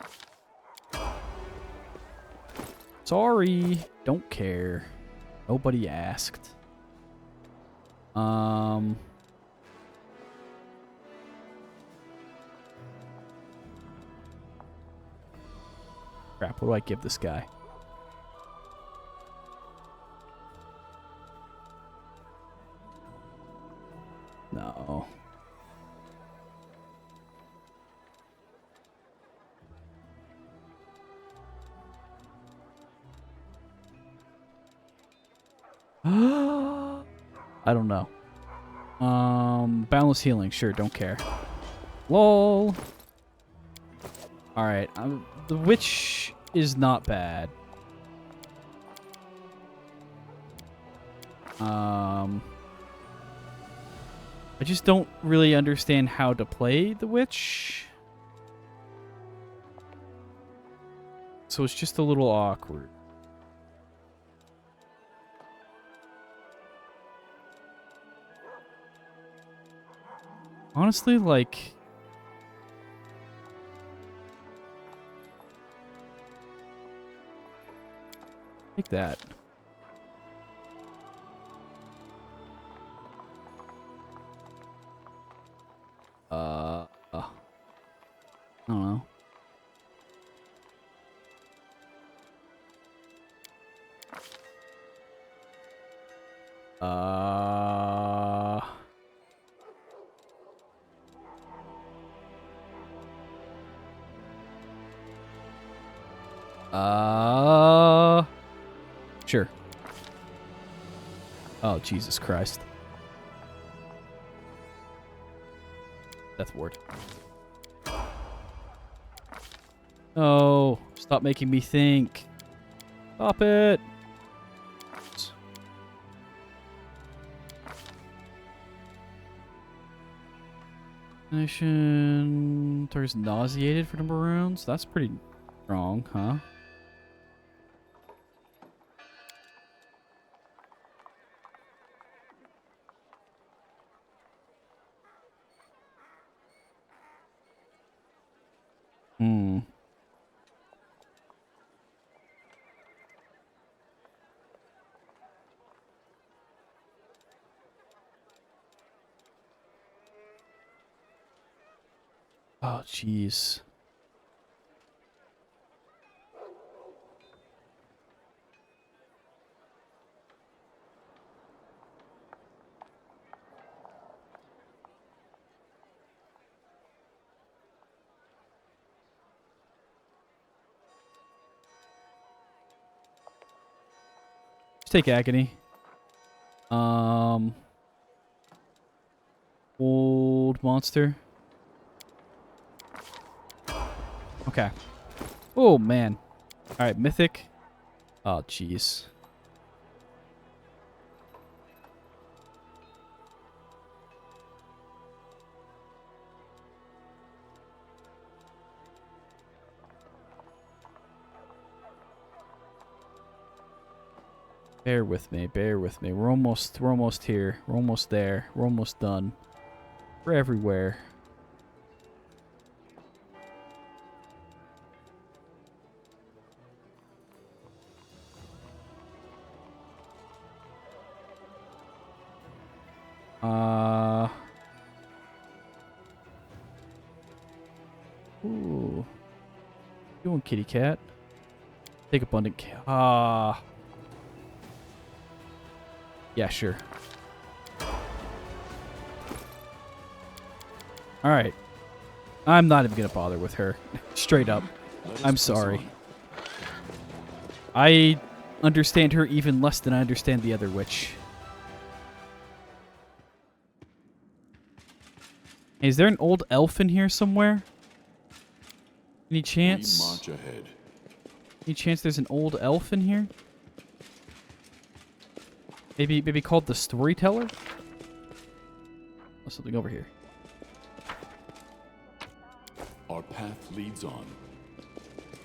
Sorry, don't care. Nobody asked. Crap, what do I give this guy? No. I don't know. Boundless healing, sure, don't care. Lol. Alright, the witch is not bad. I just don't really understand how to play the witch. So it's just a little awkward. Honestly, like... Take that. I don't know. Sure. Oh, Jesus Christ. Death Ward. Oh, stop making me think. Stop it. Nation turns nauseated for number of rounds. That's pretty strong, huh? Oh, jeez. Just take agony. Old monster. Okay. Oh, man. Alright, mythic. Oh, jeez. Bear with me, bear with me. We're almost here. We're almost there. We're almost done. We're everywhere. Ooh. Doing kitty cat. Take abundant cat. Yeah, sure. Alright. I'm not even gonna bother with her. Straight up. I'm sorry. I understand her even less than I understand the other witch. Hey, is there an old elf in here somewhere? Any chance? We march ahead. Any chance there's an old elf in here? Maybe called the Storyteller? Oh, something over here. Our path leads on.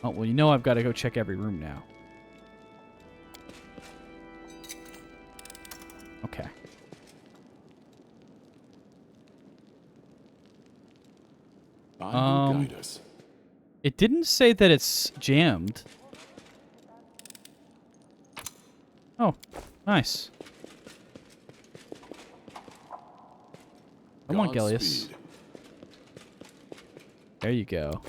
Oh, well, you know I've got to go check every room now. Okay. I will guide us. It didn't say that it's jammed. Oh, nice. Come on, Gellius. Godspeed. There you go.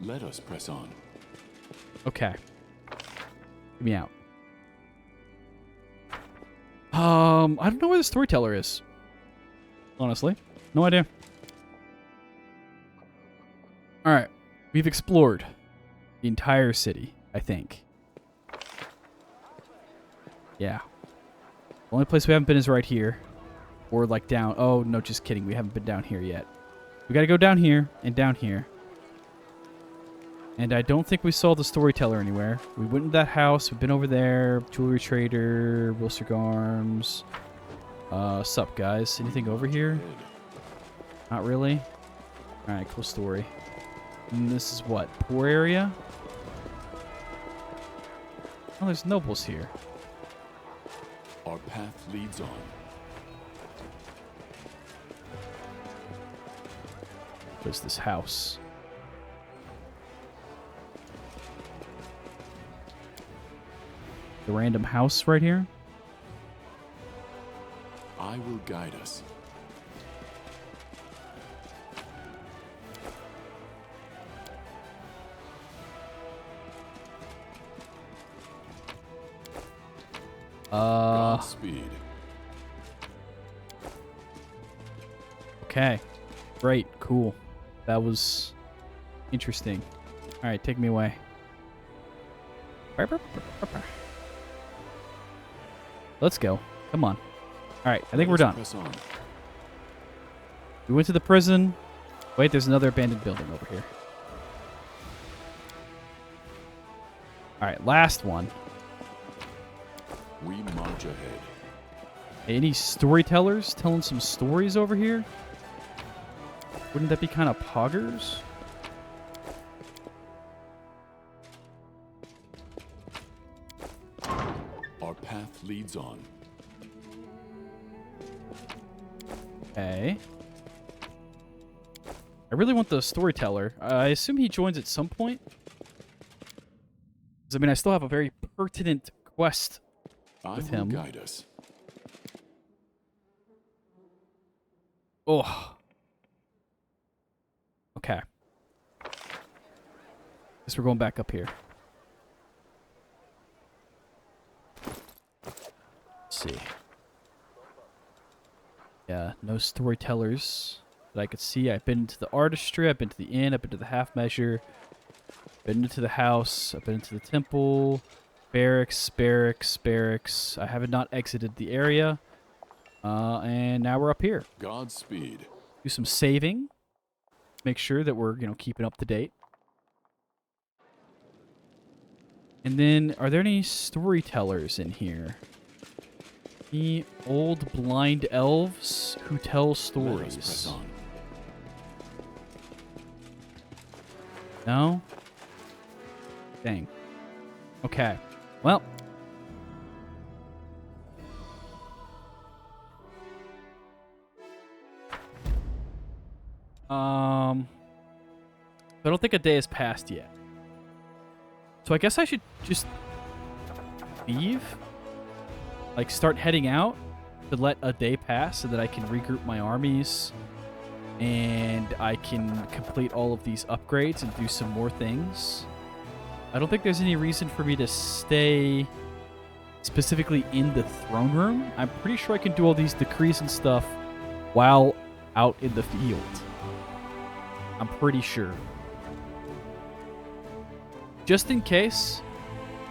Let us press on. Okay. Get me out. I don't know where the storyteller is. Honestly. No idea. Alright. We've explored the entire city, I think. Yeah. The only place we haven't been is right here. Or like down. Oh, no, just kidding. We haven't been down here yet. We gotta go down here and down here. And I don't think we saw the storyteller anywhere. We went in that house. We've been over there. Jewelry trader, Wilster Arms. Sup, guys? Anything over here? Not really. All right, cool story. And this is what? Poor area? Oh, there's nobles here. Our path leads on. What is this house? The random house right here? I will guide us. Godspeed. Okay. Great. Cool. That was interesting. All right, take me away. Let's go. Come on. All right, I think we're done. Press on. We went to the prison. Wait, there's another abandoned building over here. All right, last one. We march ahead. Any storytellers telling some stories over here? Wouldn't that be kind of poggers? Our path leads on. Okay. I really want the storyteller. I assume he joins at some point. 'Cause, I mean, I still have a very pertinent quest with him. Guide us. Oh. Okay. Guess we're going back up here. Let's see. Yeah, no storytellers that I could see. I've been to the artistry, I've been to the inn, I've been to the half measure, been into the house, I've been into the temple, barracks. I have not exited the area. And now we're up here. Godspeed. Do some saving. Make sure that we're, keeping up to date. And then, are there any storytellers in here? Any old blind elves who tell Let us stories? press on. No? Dang. Okay. Well. I don't think a day has passed yet. So I guess I should just leave? Like, start heading out to let a day pass so that I can regroup my armies and I can complete all of these upgrades and do some more things. I don't think there's any reason for me to stay specifically in the throne room. I'm pretty sure I can do all these decrees and stuff while out in the field. I'm pretty sure. Just in case,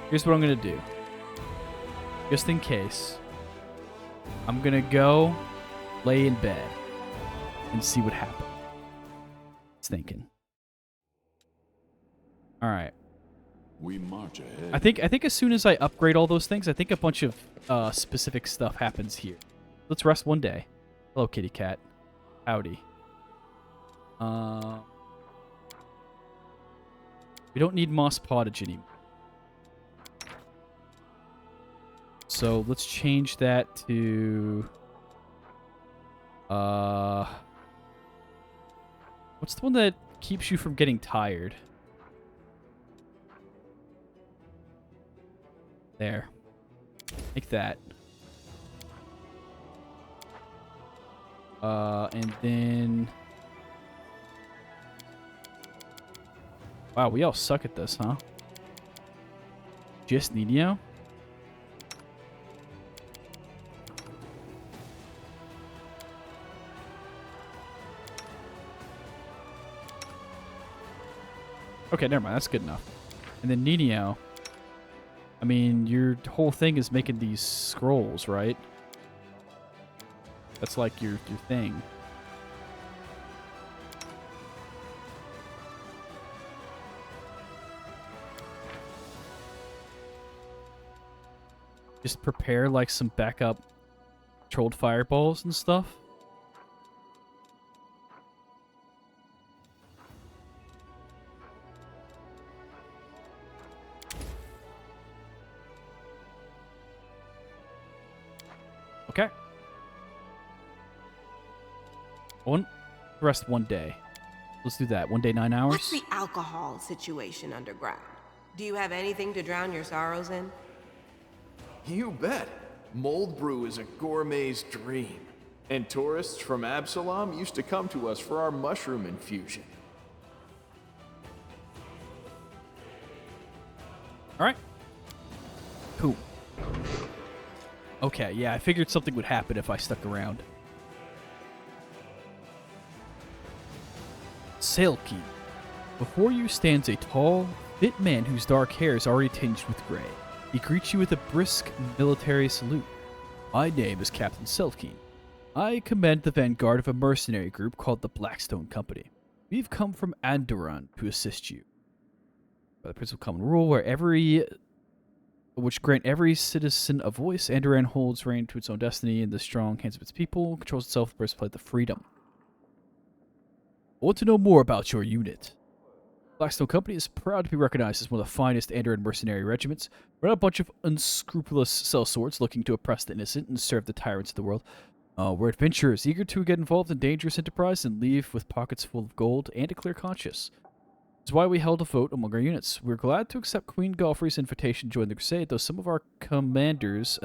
here's what I'm going to do. Just in case, I'm going to go lay in bed and see what happens. It's thinking. All right. We march ahead. I think as soon as I upgrade all those things, I think a bunch of specific stuff happens here. Let's rest one day. Hello, kitty cat. Howdy. We don't need Moss Pottage anymore. So let's change that to... what's the one that keeps you from getting tired? There. Like that. And then... Wow, we all suck at this, huh? Just Nino? Okay, never mind. That's good enough. And then Nino. I mean, your whole thing is making these scrolls, right? That's like your thing. Just prepare like some backup controlled fireballs and stuff. Okay. Rest one day. Let's do that. 1 day, 9 hours. What's the alcohol situation underground? Do you have anything to drown your sorrows in? You bet. Mold brew is a gourmet's dream. And tourists from Absalom used to come to us for our mushroom infusion. All right. Cool. Okay, yeah, I figured something would happen if I stuck around. Sailkeep. Before you stands a tall, fit man whose dark hair is already tinged with gray. He greets you with a brisk military salute. My name is Captain Selkeen. I command the vanguard of a mercenary group called the Blackstone Company. We've come from Andoran to assist you. By the principle of common rule, which grant every citizen a voice, Andoran holds reign to its own destiny in the strong hands of its people, controls itself, breastplate of freedom. I want to know more about your unit. Blackstone Company is proud to be recognized as one of the finest Andoran mercenary regiments. We're not a bunch of unscrupulous sellswords looking to oppress the innocent and serve the tyrants of the world. We're adventurers, eager to get involved in dangerous enterprise and leave with pockets full of gold and a clear conscience. That's why we held a vote among our units. We're glad to accept Queen Galfrey's invitation to join the crusade, though some of our commanders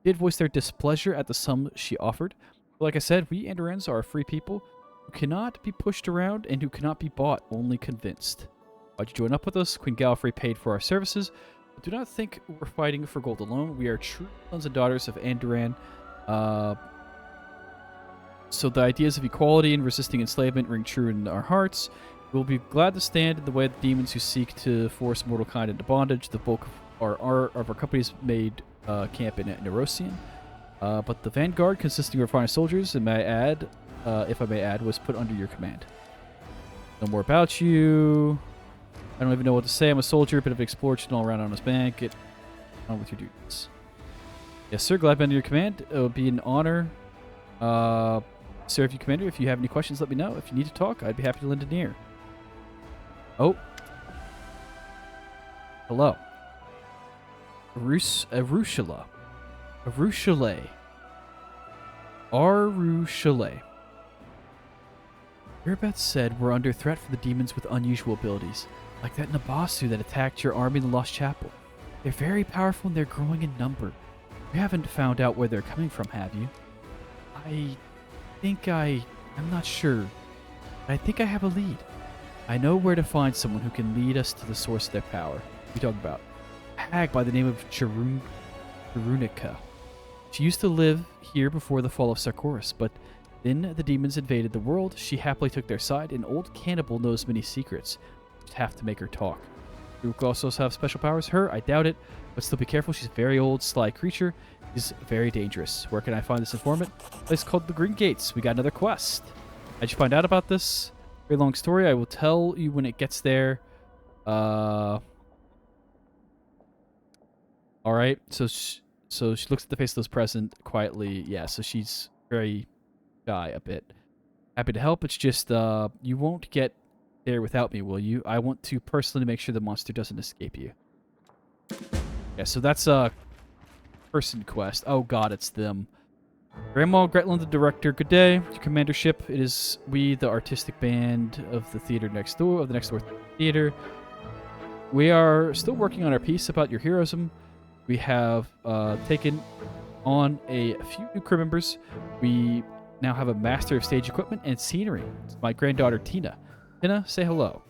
did voice their displeasure at the sum she offered. But like I said, we Andorans are a free people who cannot be pushed around and who cannot be bought, only convinced. Why'd you join up with us? Queen Galfrey paid for our services, but do not think we're fighting for gold alone. We are true sons and daughters of Andoran. So the ideas of equality and resisting enslavement ring true in our hearts. We'll be glad to stand in the way of the demons who seek to force mortal kind into bondage. The bulk of our companies made camp in Nerosian. But the vanguard, consisting of refined soldiers, and if I may add, was put under your command. Know more about you. I don't even know what to say. I'm a soldier, a bit of an explorer, just an all-around honest man. Get on with your duties. Yes, sir. Glad to be under your command. It would be an honor. Serve you, Commander. If you have any questions, let me know. If you need to talk, I'd be happy to lend an ear. Oh. Hello. Arushala. Whereabouts said we're under threat from the demons with unusual abilities, like that Nabasu that attacked your army in the Lost Chapel. They're very powerful and they're growing in number. You haven't found out where they're coming from, have you? I'm not sure, but I think I have a lead. I know where to find someone who can lead us to the source of their power. What are you talking about? A hag by the name of Cherunica. She used to live here before the fall of Sarkoris, but then the demons invaded the world. She happily took their side. An old cannibal knows many secrets. Just have to make her talk. You also have special powers. Her, I doubt it, but still be careful. She's a very old, sly creature. She's very dangerous. Where can I find this informant? A place called the Green Gates. We got another quest. How'd you find out about this? Very long story. I will tell you when it gets there. All right. So she looks at the face of those present quietly. Yeah. So she's very shy a bit. Happy to help. It's just you won't get there without me, will you? I want to personally make sure the monster doesn't escape you. Yeah. So that's a person quest. Oh God, it's them. Grandma Gretland, the director. Good day. Your commandership. It is we, the artistic band of the theater next door, of the next door theater. We are still working on our piece about your heroism. We have taken on a few new crew members. We now have a master of stage equipment and scenery. It's my granddaughter, Tina. Tina, say hello.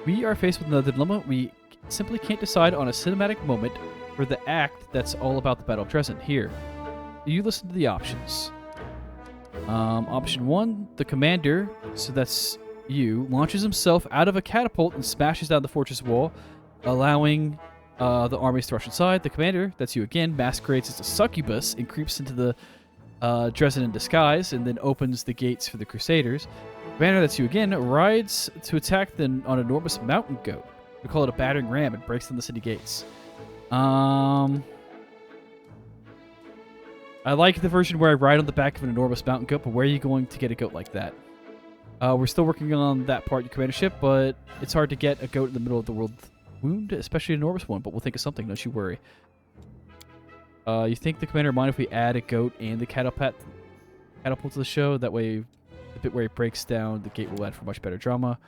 We are faced with another dilemma. We simply can't decide on a cinematic moment for the act that's all about the Battle of Dresden. Here, you listen to the options. Option 1, the commander, so that's you, launches himself out of a catapult and smashes down the fortress wall, allowing the armies to rush inside. The commander, that's you again, masquerades as a succubus and creeps into the Dresden in disguise and then opens the gates for the Crusaders. The commander, that's you again, rides to attack on an enormous mountain goat. We call it a battering ram and breaks down the city gates. I like the version where I ride on the back of an enormous mountain goat, but where are you going to get a goat like that? We're still working on that part of your commandership, but it's hard to get a goat in the middle of the world wound, especially an enormous one, but we'll think of something, don't you worry. You think the commander mind if we add a goat and the catapult to the show? That way, the bit where he breaks down the gate will add for much better drama.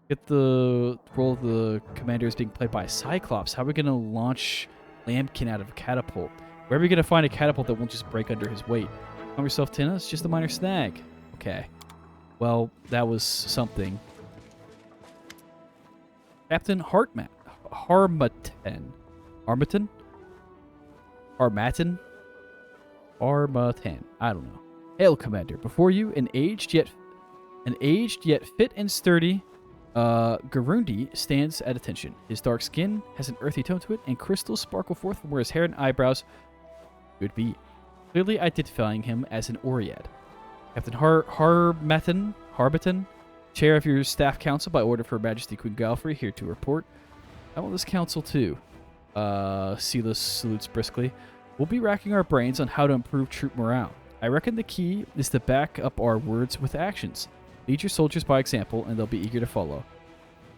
Get the role of the commander is being played by a Cyclops. How are we going to launch Lambkin out of a catapult? Where are we going to find a catapult that won't just break under his weight? Calm yourself, Tina. It's just a minor snag. Okay. Well, that was something. Captain Harmatin. Armatin? I don't know. Hail, Commander. Before you, an aged yet fit and sturdy Garundi stands at attention. His dark skin has an earthy tone to it, and crystals sparkle forth from where his hair and eyebrows could be, clearly identifying him as an Oread. Captain Harmatin, chair of your staff council by order of Her Majesty Queen Galfrey, here to report. I want this council too. Silas salutes briskly. We'll be racking our brains on how to improve troop morale. I reckon the key is to back up our words with actions. Lead your soldiers by example, and they'll be eager to follow.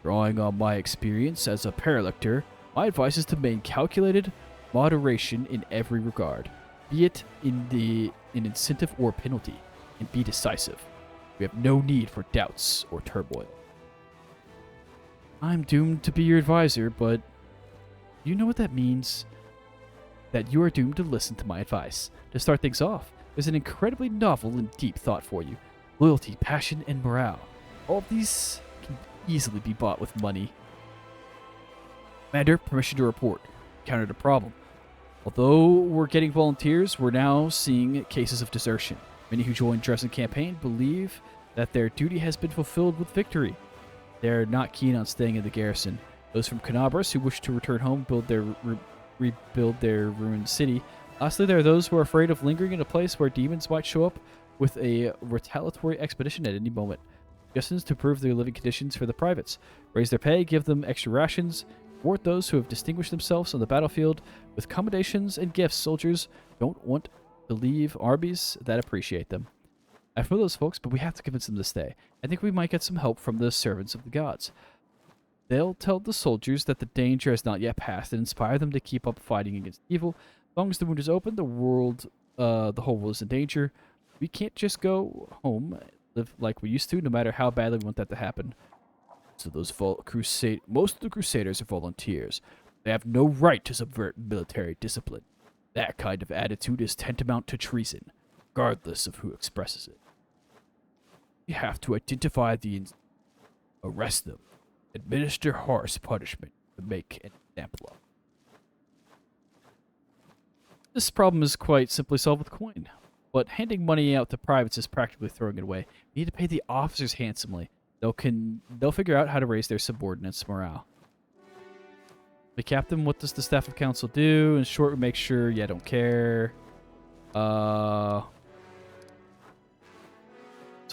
Drawing on my experience as a paralector, my advice is to maintain calculated moderation in every regard, be it in incentive or penalty, and be decisive. We have no need for doubts or turmoil. I'm doomed to be your advisor, but you know what that means? That you are doomed to listen to my advice. To start things off, there's an incredibly novel and deep thought for you. Loyalty, passion, and morale. All of these can easily be bought with money. Commander, permission to report. Encountered a problem. Although we're getting volunteers, we're now seeing cases of desertion. Many who joined Dresden campaign believe that their duty has been fulfilled with victory. They're not keen on staying in the garrison. Those from Canabras who wish to return home rebuild their ruined city. Lastly, there are those who are afraid of lingering in a place where demons might show up with a retaliatory expedition at any moment. Suggestions to improve their living conditions for the privates. Raise their pay, give them extra rations. Reward those who have distinguished themselves on the battlefield with commendations and gifts. Soldiers don't want to leave armies that appreciate them. I feel those folks, but we have to convince them to stay. I think we might get some help from the servants of the gods. They'll tell the soldiers that the danger has not yet passed and inspire them to keep up fighting against evil. As long as the wound is open, the whole world is in danger. We can't just go home, live like we used to, no matter how badly we want that to happen. So most of the Crusaders are volunteers. They have no right to subvert military discipline. That kind of attitude is tantamount to treason, regardless of who expresses it. We have to identify arrest them, administer harsh punishment to make an example of. This problem is quite simply solved with coin, but handing money out to privates is practically throwing it away. We need to pay the officers handsomely. They'll figure out how to raise their subordinates' morale. The captain, what does the staff of council do? In short, we make sure, don't care. So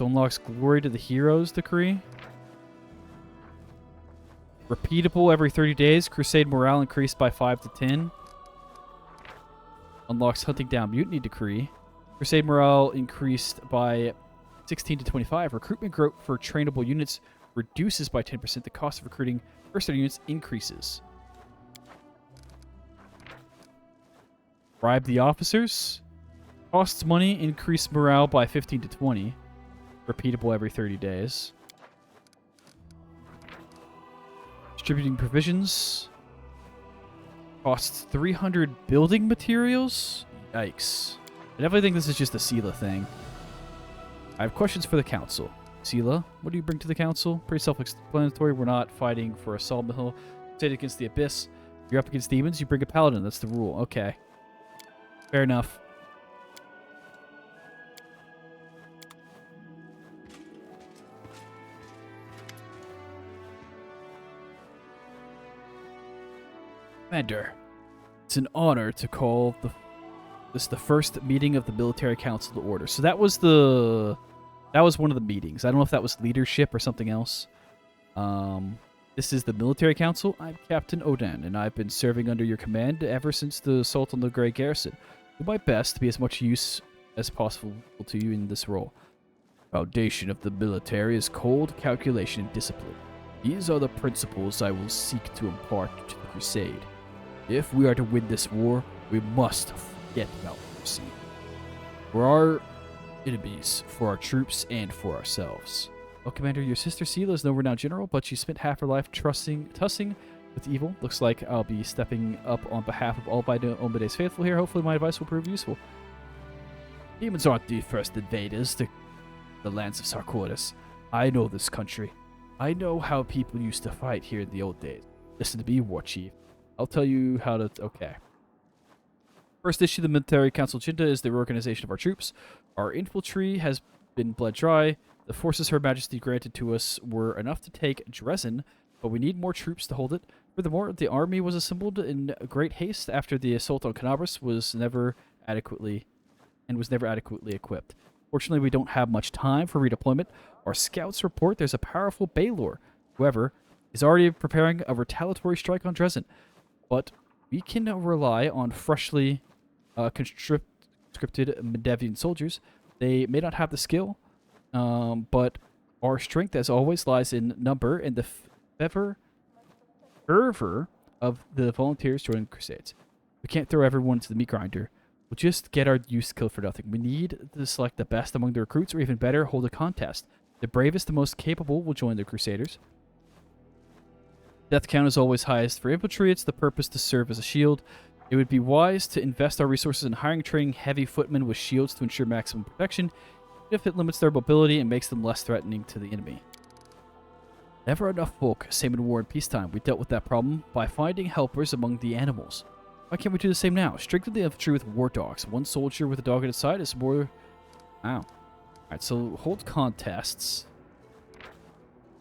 unlocks glory to the heroes decree. Repeatable every 30 days. Crusade morale increased by 5 to 10. Unlocks hunting down mutiny decree. Crusade morale increased by 16 to 25. Recruitment growth for trainable units reduces by 10%. The cost of recruiting first-aid units increases. Bribe the officers. Costs money. Increase morale by 15 to 20. Repeatable every 30 days. Distributing provisions. Costs 300 building materials? Yikes. I definitely think this is just a Sela thing. I have questions for the council. Sela, what do you bring to the council? Pretty self-explanatory. We're not fighting for a Sawmill. Stayed against the Abyss. You're up against demons, you bring a paladin. That's the rule. Okay. Fair enough. Commander, it's an honor to call this the first meeting of the Military Council to order. So that was one of the meetings. I don't know if that was leadership or something else. This is the Military Council. I'm Captain Odan, and I've been serving under your command ever since the assault on the Grey Garrison. Do my best to be as much use as possible to you in this role. Foundation of the military is cold calculation and discipline. These are the principles I will seek to impart to the Crusade. If we are to win this war, we must forget about mercy. For our enemies, for our troops, and for ourselves. Well, Commander, your sister Sela is no renowned general, but she spent half her life tussing with evil. Looks like I'll be stepping up on behalf of all Omede's faithful here. Hopefully my advice will prove useful. Demons aren't the first invaders to the lands of Sarkoris. I know this country. I know how people used to fight here in the old days. Listen to me, War Chief. I'll tell you how to... Okay. First issue of the Military Council Agenda is the reorganization of our troops. Our infantry has been bled dry. The forces Her Majesty granted to us were enough to take Dresden, but we need more troops to hold it. Furthermore, the army was assembled in great haste after the assault on Canabras was never adequately equipped. Fortunately, we don't have much time for redeployment. Our scouts report there's a powerful Baylor, however, is already preparing a retaliatory strike on Dresden. But we can rely on freshly conscripted Medevian soldiers. They may not have the skill, but our strength, as always, lies in number and the fervor of the volunteers joining the Crusades. We can't throw everyone into the meat grinder. We'll just get our youth killed for nothing. We need to select the best among the recruits, or even better, hold a contest. The bravest and most capable will join the Crusaders. Death count is always highest for infantry. It's the purpose to serve as a shield. It would be wise to invest our resources in hiring and training heavy footmen with shields to ensure maximum protection, even if it limits their mobility and makes them less threatening to the enemy. Never enough folk, same in war and peacetime. We dealt with that problem by finding helpers among the animals. Why can't we do the same now? Strengthen the infantry with war dogs. One soldier with a dog at his side is more... Wow. Alright, so hold contests.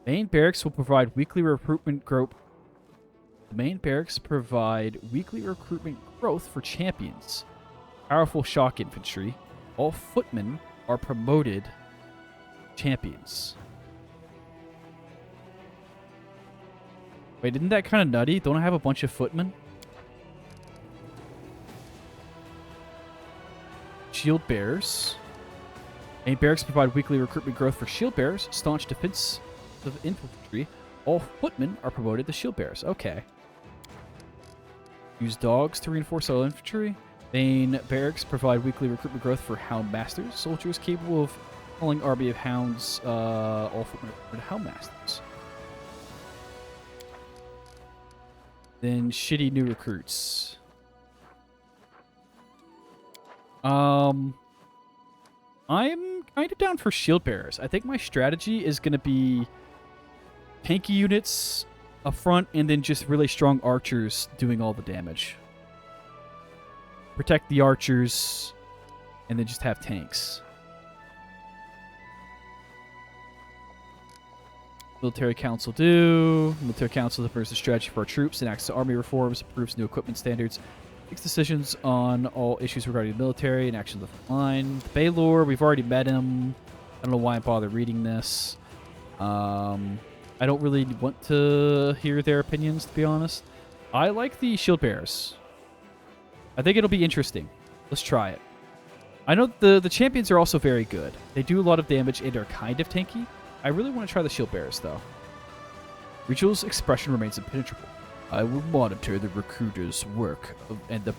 Main barracks will provide weekly recruitment growth. The main barracks provide weekly recruitment growth for champions. Powerful shock infantry. All footmen are promoted champions. Wait, isn't that kind of nutty? Don't I have a bunch of footmen? Shield bearers. Main barracks provide weekly recruitment growth for shield bearers. Staunch defense of infantry. All footmen are promoted to shield bearers. Okay. Use dogs to reinforce all infantry. Main barracks provide weekly recruitment growth for hound masters. Soldiers capable of calling army of hounds. All footmen are promoted hound masters. Then shitty new recruits. I'm kind of down for shield bearers. I think my strategy is going to be tanky units up front and then just really strong archers doing all the damage. Protect the archers and then just have tanks. Military Council do. Military Council defers the strategy for our troops, enacts the army reforms, approves new equipment standards, makes decisions on all issues regarding the military and actions of the line. The Baylor, we've already met him. I don't know why I bother reading this. I don't really want to hear their opinions, to be honest. I like the shield bearers. I think it'll be interesting. Let's try it. I know the champions are also very good. They do a lot of damage and are kind of tanky. I really want to try the shield bearers, though. Rachel's expression remains impenetrable. I will monitor the recruiter's work and the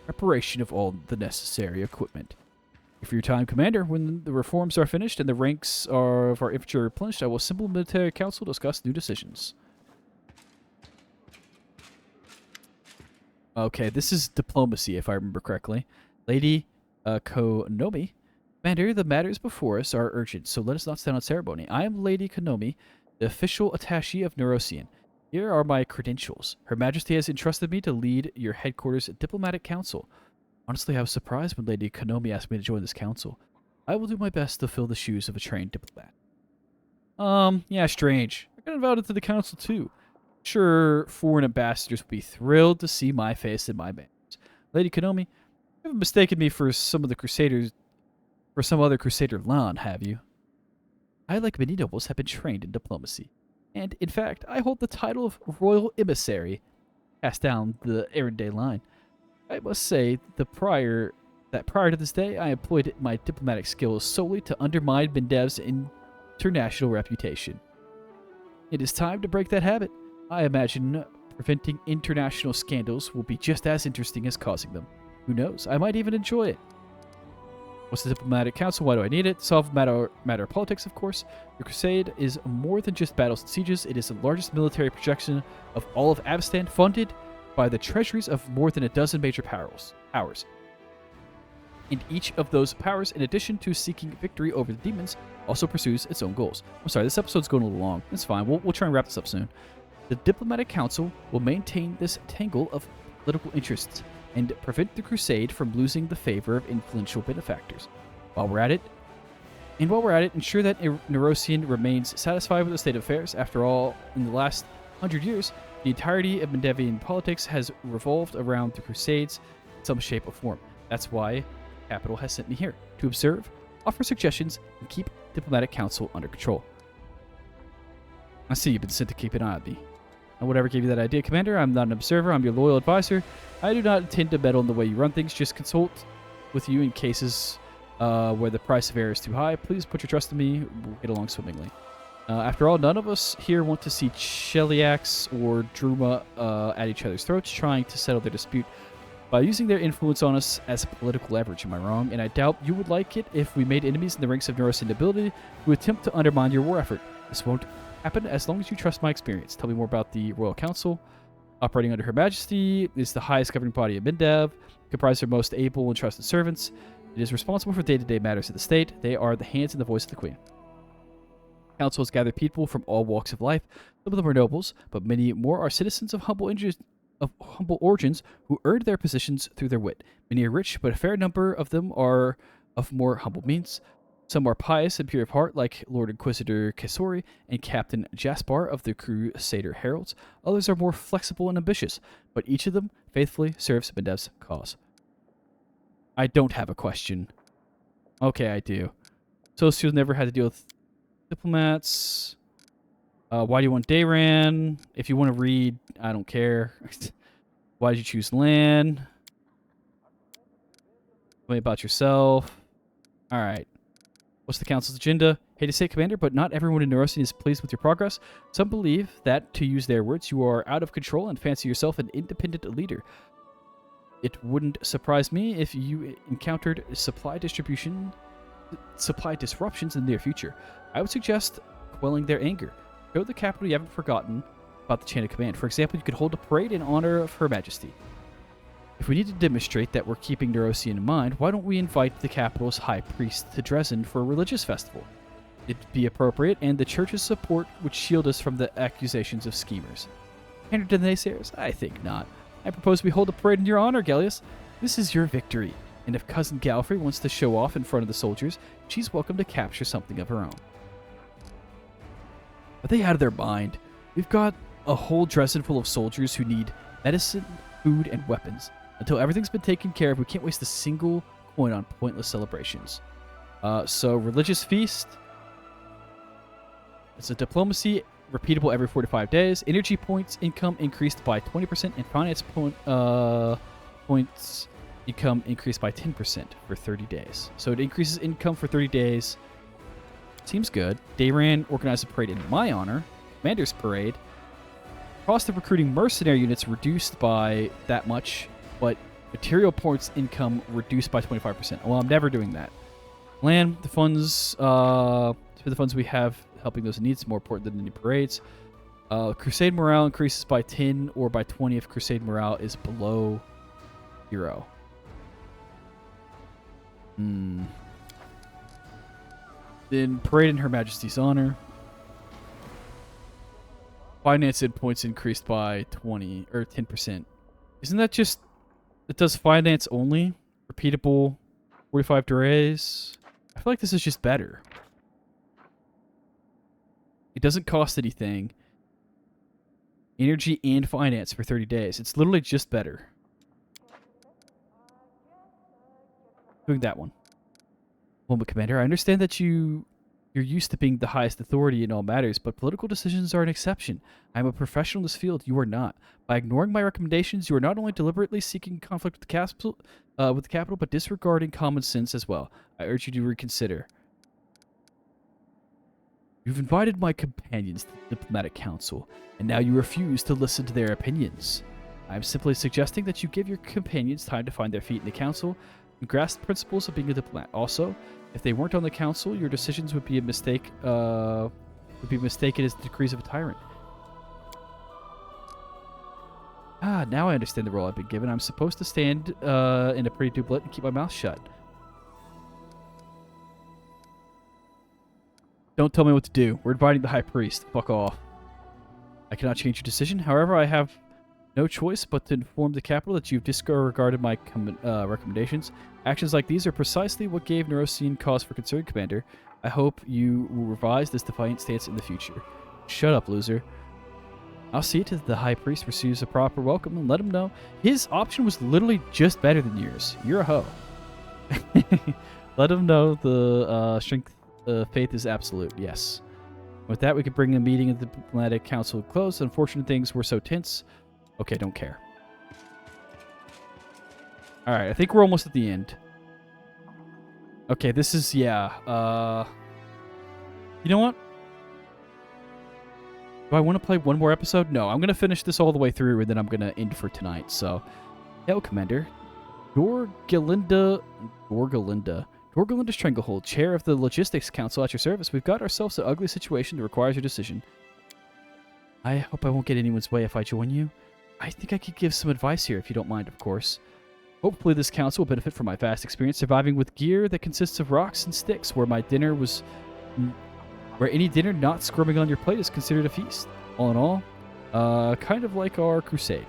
preparation of all the necessary equipment. For your time, Commander, when the reforms are finished and the ranks of our infantry are replenished, I will assemble a military council to discuss new decisions. Okay, this is diplomacy, if I remember correctly. Lady Konomi. Commander, the matters before us are urgent, so let us not stand on ceremony. I am Lady Konomi, the official attaché of Neurosian. Here are my credentials. Her Majesty has entrusted me to lead your headquarters diplomatic council. Honestly, I was surprised when Lady Konomi asked me to join this council. I will do my best to fill the shoes of a trained diplomat. Yeah, strange. I got invited to the council too. Sure, foreign ambassadors would be thrilled to see my face in my banners. Lady Konomi, you haven't mistaken me for some other crusader Lan, have you? I, like many nobles, have been trained in diplomacy. And, in fact, I hold the title of Royal Emissary, cast down the Erinde line. I must say that prior to this day, I employed my diplomatic skills solely to undermine Mendev's international reputation. It is time to break that habit. I imagine preventing international scandals will be just as interesting as causing them. Who knows? I might even enjoy it. What's the diplomatic council? Why do I need it? Solve matter of politics, of course. The crusade is more than just battles and sieges. It is the largest military projection of all of Avstan, funded by the treasuries of more than a dozen major powers. And each of those powers, in addition to seeking victory over the demons, also pursues its own goals. I'm sorry, this episode's going a little long. It's fine. We'll try and wrap this up soon. The diplomatic council will maintain this tangle of political interests and prevent the crusade from losing the favor of influential benefactors. While we're at it, ensure that Neurosian remains satisfied with the state of affairs. After all, in the last 100 years, the entirety of Mendevian politics has revolved around the Crusades in some shape or form. That's why Capital has sent me here, to observe, offer suggestions, and keep diplomatic council under control. I see you've been sent to keep an eye on me. And whatever gave you that idea, Commander, I'm not an observer, I'm your loyal advisor. I do not intend to meddle in the way you run things, just consult with you in cases where the price of air is too high. Please put your trust in me, we'll get along swimmingly. After all, none of us here want to see Cheliax or Druma at each other's throats, trying to settle their dispute by using their influence on us as political leverage. Am I wrong? And I doubt you would like it if we made enemies in the ranks of Neurosian nobility who attempt to undermine your war effort. This won't happen as long as you trust my experience. Tell me more about the Royal Council. Operating under Her Majesty, is the highest governing body of Mendev, comprised of most able and trusted servants. It is responsible for day-to-day matters of the state. They are the hands and the voice of the Queen. Council has gathered people from all walks of life. Some of them are nobles, but many more are citizens of humble origins who earned their positions through their wit. Many are rich, but a fair number of them are of more humble means. Some are pious and pure of heart, like Lord Inquisitor Kesori and Captain Jaspar of the Crusader Heralds. Others are more flexible and ambitious, but each of them faithfully serves Mendev's cause. I don't have a question. Okay, I do. Socios never had to deal with diplomats. Why do you want Dayran? If you want to read, I don't care. Why did you choose land? Tell me about yourself. All right. What's the council's agenda? Hate to say it, Commander, but not everyone in Neurosian is pleased with your progress. Some believe that, to use their words, you are out of control and fancy yourself an independent leader. It wouldn't surprise me if you encountered supply disruptions in the near future. I would suggest quelling their anger. Show the capital you haven't forgotten about the chain of command. For example, you could hold a parade in honor of Her Majesty. If we need to demonstrate that we're keeping Neurosian in mind, why don't we invite the capital's high priest to Dresden for a religious festival? It'd be appropriate, and the church's support would shield us from the accusations of schemers. Pander to the naysayers? I think not. I propose we hold a parade in your honor, Gellius. This is your victory, and if Cousin Galfrey wants to show off in front of the soldiers, she's welcome to capture something of her own. Are they out of their mind? We've got a whole Dresden full of soldiers who need medicine, food, and weapons. Until everything's been taken care of, we can't waste a single coin on pointless celebrations. So, religious feast. It's a diplomacy repeatable every 45 days. Energy points income increased by 20%, and finance points income increased by 10% for 30 days. So it increases income for 30 days. Seems good. Dayran organized a parade in my honor. Commander's Parade. Cost of recruiting mercenary units reduced by that much, but material points income reduced by 25%. Well, I'm never doing that. Land, the funds, for the funds we have helping those in need is more important than any parades. Crusade morale increases by 10 or by 20 if Crusade morale is below 0. Then parade in Her Majesty's honor. Finance points increased by 20 or 10%. Isn't that just... It does finance only? Repeatable 45 days? I feel like this is just better. It doesn't cost anything. Energy and finance for 30 days. It's literally just better. Doing that one. Well, Commander, I understand that you're used to being the highest authority in all matters, but political decisions are an exception. I'm a professional in this field. You are not. By ignoring my recommendations, you are not only deliberately seeking conflict with the capital, but disregarding common sense as well. I urge you to reconsider. You've invited my companions to the Diplomatic Council, and now you refuse to listen to their opinions. I'm simply suggesting that you give your companions time to find their feet in the council and grasp the principles of being a diplomat. Also, if they weren't on the council, your decisions would be a mistake. Would be mistaken as the decrees of a tyrant. Ah, now I understand the role I've been given. I'm supposed to stand in a pretty doublet and keep my mouth shut. Don't tell me what to do. We're inviting the High Priest. Fuck off. I cannot change your decision. However, I have no choice but to inform the capital that you've disregarded my recommendations. Actions like these are precisely what gave Neurosian cause for concern, Commander. I hope you will revise this defiant stance in the future. Shut up, loser. I'll see to it that the High Priest receives a proper welcome and let him know. His option was literally just better than yours. You're a hoe. Let him know the strength faith is absolute. Yes. With that, we could bring a meeting of the Diplomatic Council to close. Unfortunate things were so tense. Okay, don't care. Alright, I think we're almost at the end. Okay, this is, yeah. You know what? Do I want to play one more episode? No, I'm going to finish this all the way through, and then I'm going to end for tonight. So, hello, Commander. Dorgalinda Stranglehold, Chair of the Logistics Council at your service. We've got ourselves an ugly situation that requires your decision. I hope I won't get anyone's way if I join you. I think I could give some advice here, if you don't mind, of course. Hopefully this council will benefit from my vast experience surviving with gear that consists of rocks and sticks, where any dinner not squirming on your plate is considered a feast. All in all, kind of like our crusade.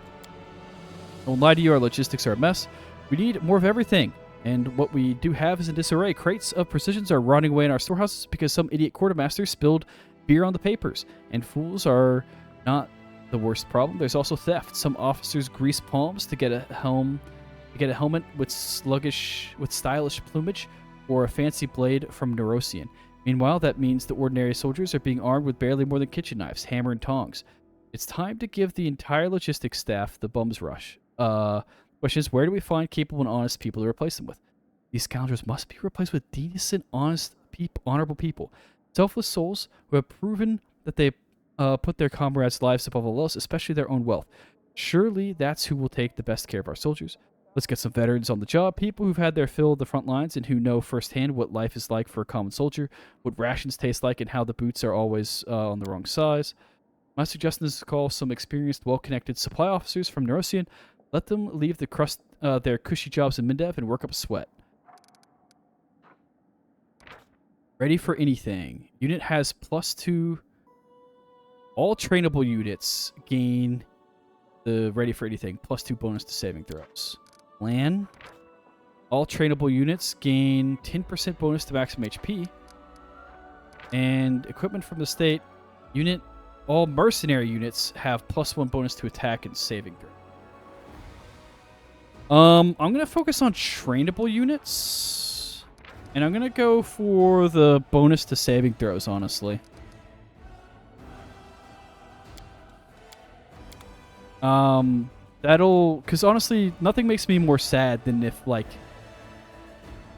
I won't lie to you, our logistics are a mess. We need more of everything, and what we do have is in disarray. Crates of precisions are rotting away in our storehouses because some idiot quartermaster spilled beer on the papers, and fools are not the worst problem. There's also theft. Some officers grease palms to get a helmet with stylish plumage or a fancy blade from Neurosian. Meanwhile, that means the ordinary soldiers are being armed with barely more than kitchen knives, hammer, and tongs. It's time to give the entire logistics staff the bum's rush. Question is, where do we find capable and honest people to replace them with? These scoundrels must be replaced with decent, honest, honorable people. Selfless souls who have proven that they put their comrades' lives above all else, especially their own wealth. Surely that's who will take the best care of our soldiers. Let's get some veterans on the job, people who've had their fill of the front lines and who know firsthand what life is like for a common soldier, what rations taste like, and how the boots are always on the wrong size. My suggestion is to call some experienced, well-connected supply officers from Neurosian. Let them leave their cushy jobs in Mindev and work up a sweat. Ready for anything. Unit has +2. All trainable units gain the ready for anything +2 bonus to saving throws. Lan. All trainable units gain 10% bonus to maximum HP. And equipment from the state unit. All mercenary units have +1 bonus to attack and saving throw. I'm going to focus on trainable units. And I'm going to go for the bonus to saving throws, honestly. Because honestly, nothing makes me more sad than if, like,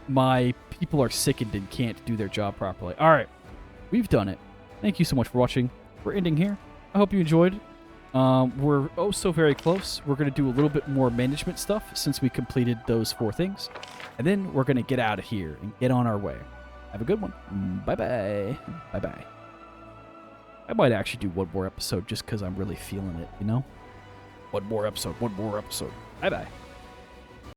my people are sickened and can't do their job properly. All right, we've done it. Thank you so much for watching. We're ending here. I hope you enjoyed. We're oh so very close. We're going to do a little bit more management stuff since we completed those 4 things. And then we're going to get out of here and get on our way. Have a good one. Bye-bye. Bye-bye. I might actually do one more episode just because I'm really feeling it, you know? One more episode. Bye-bye.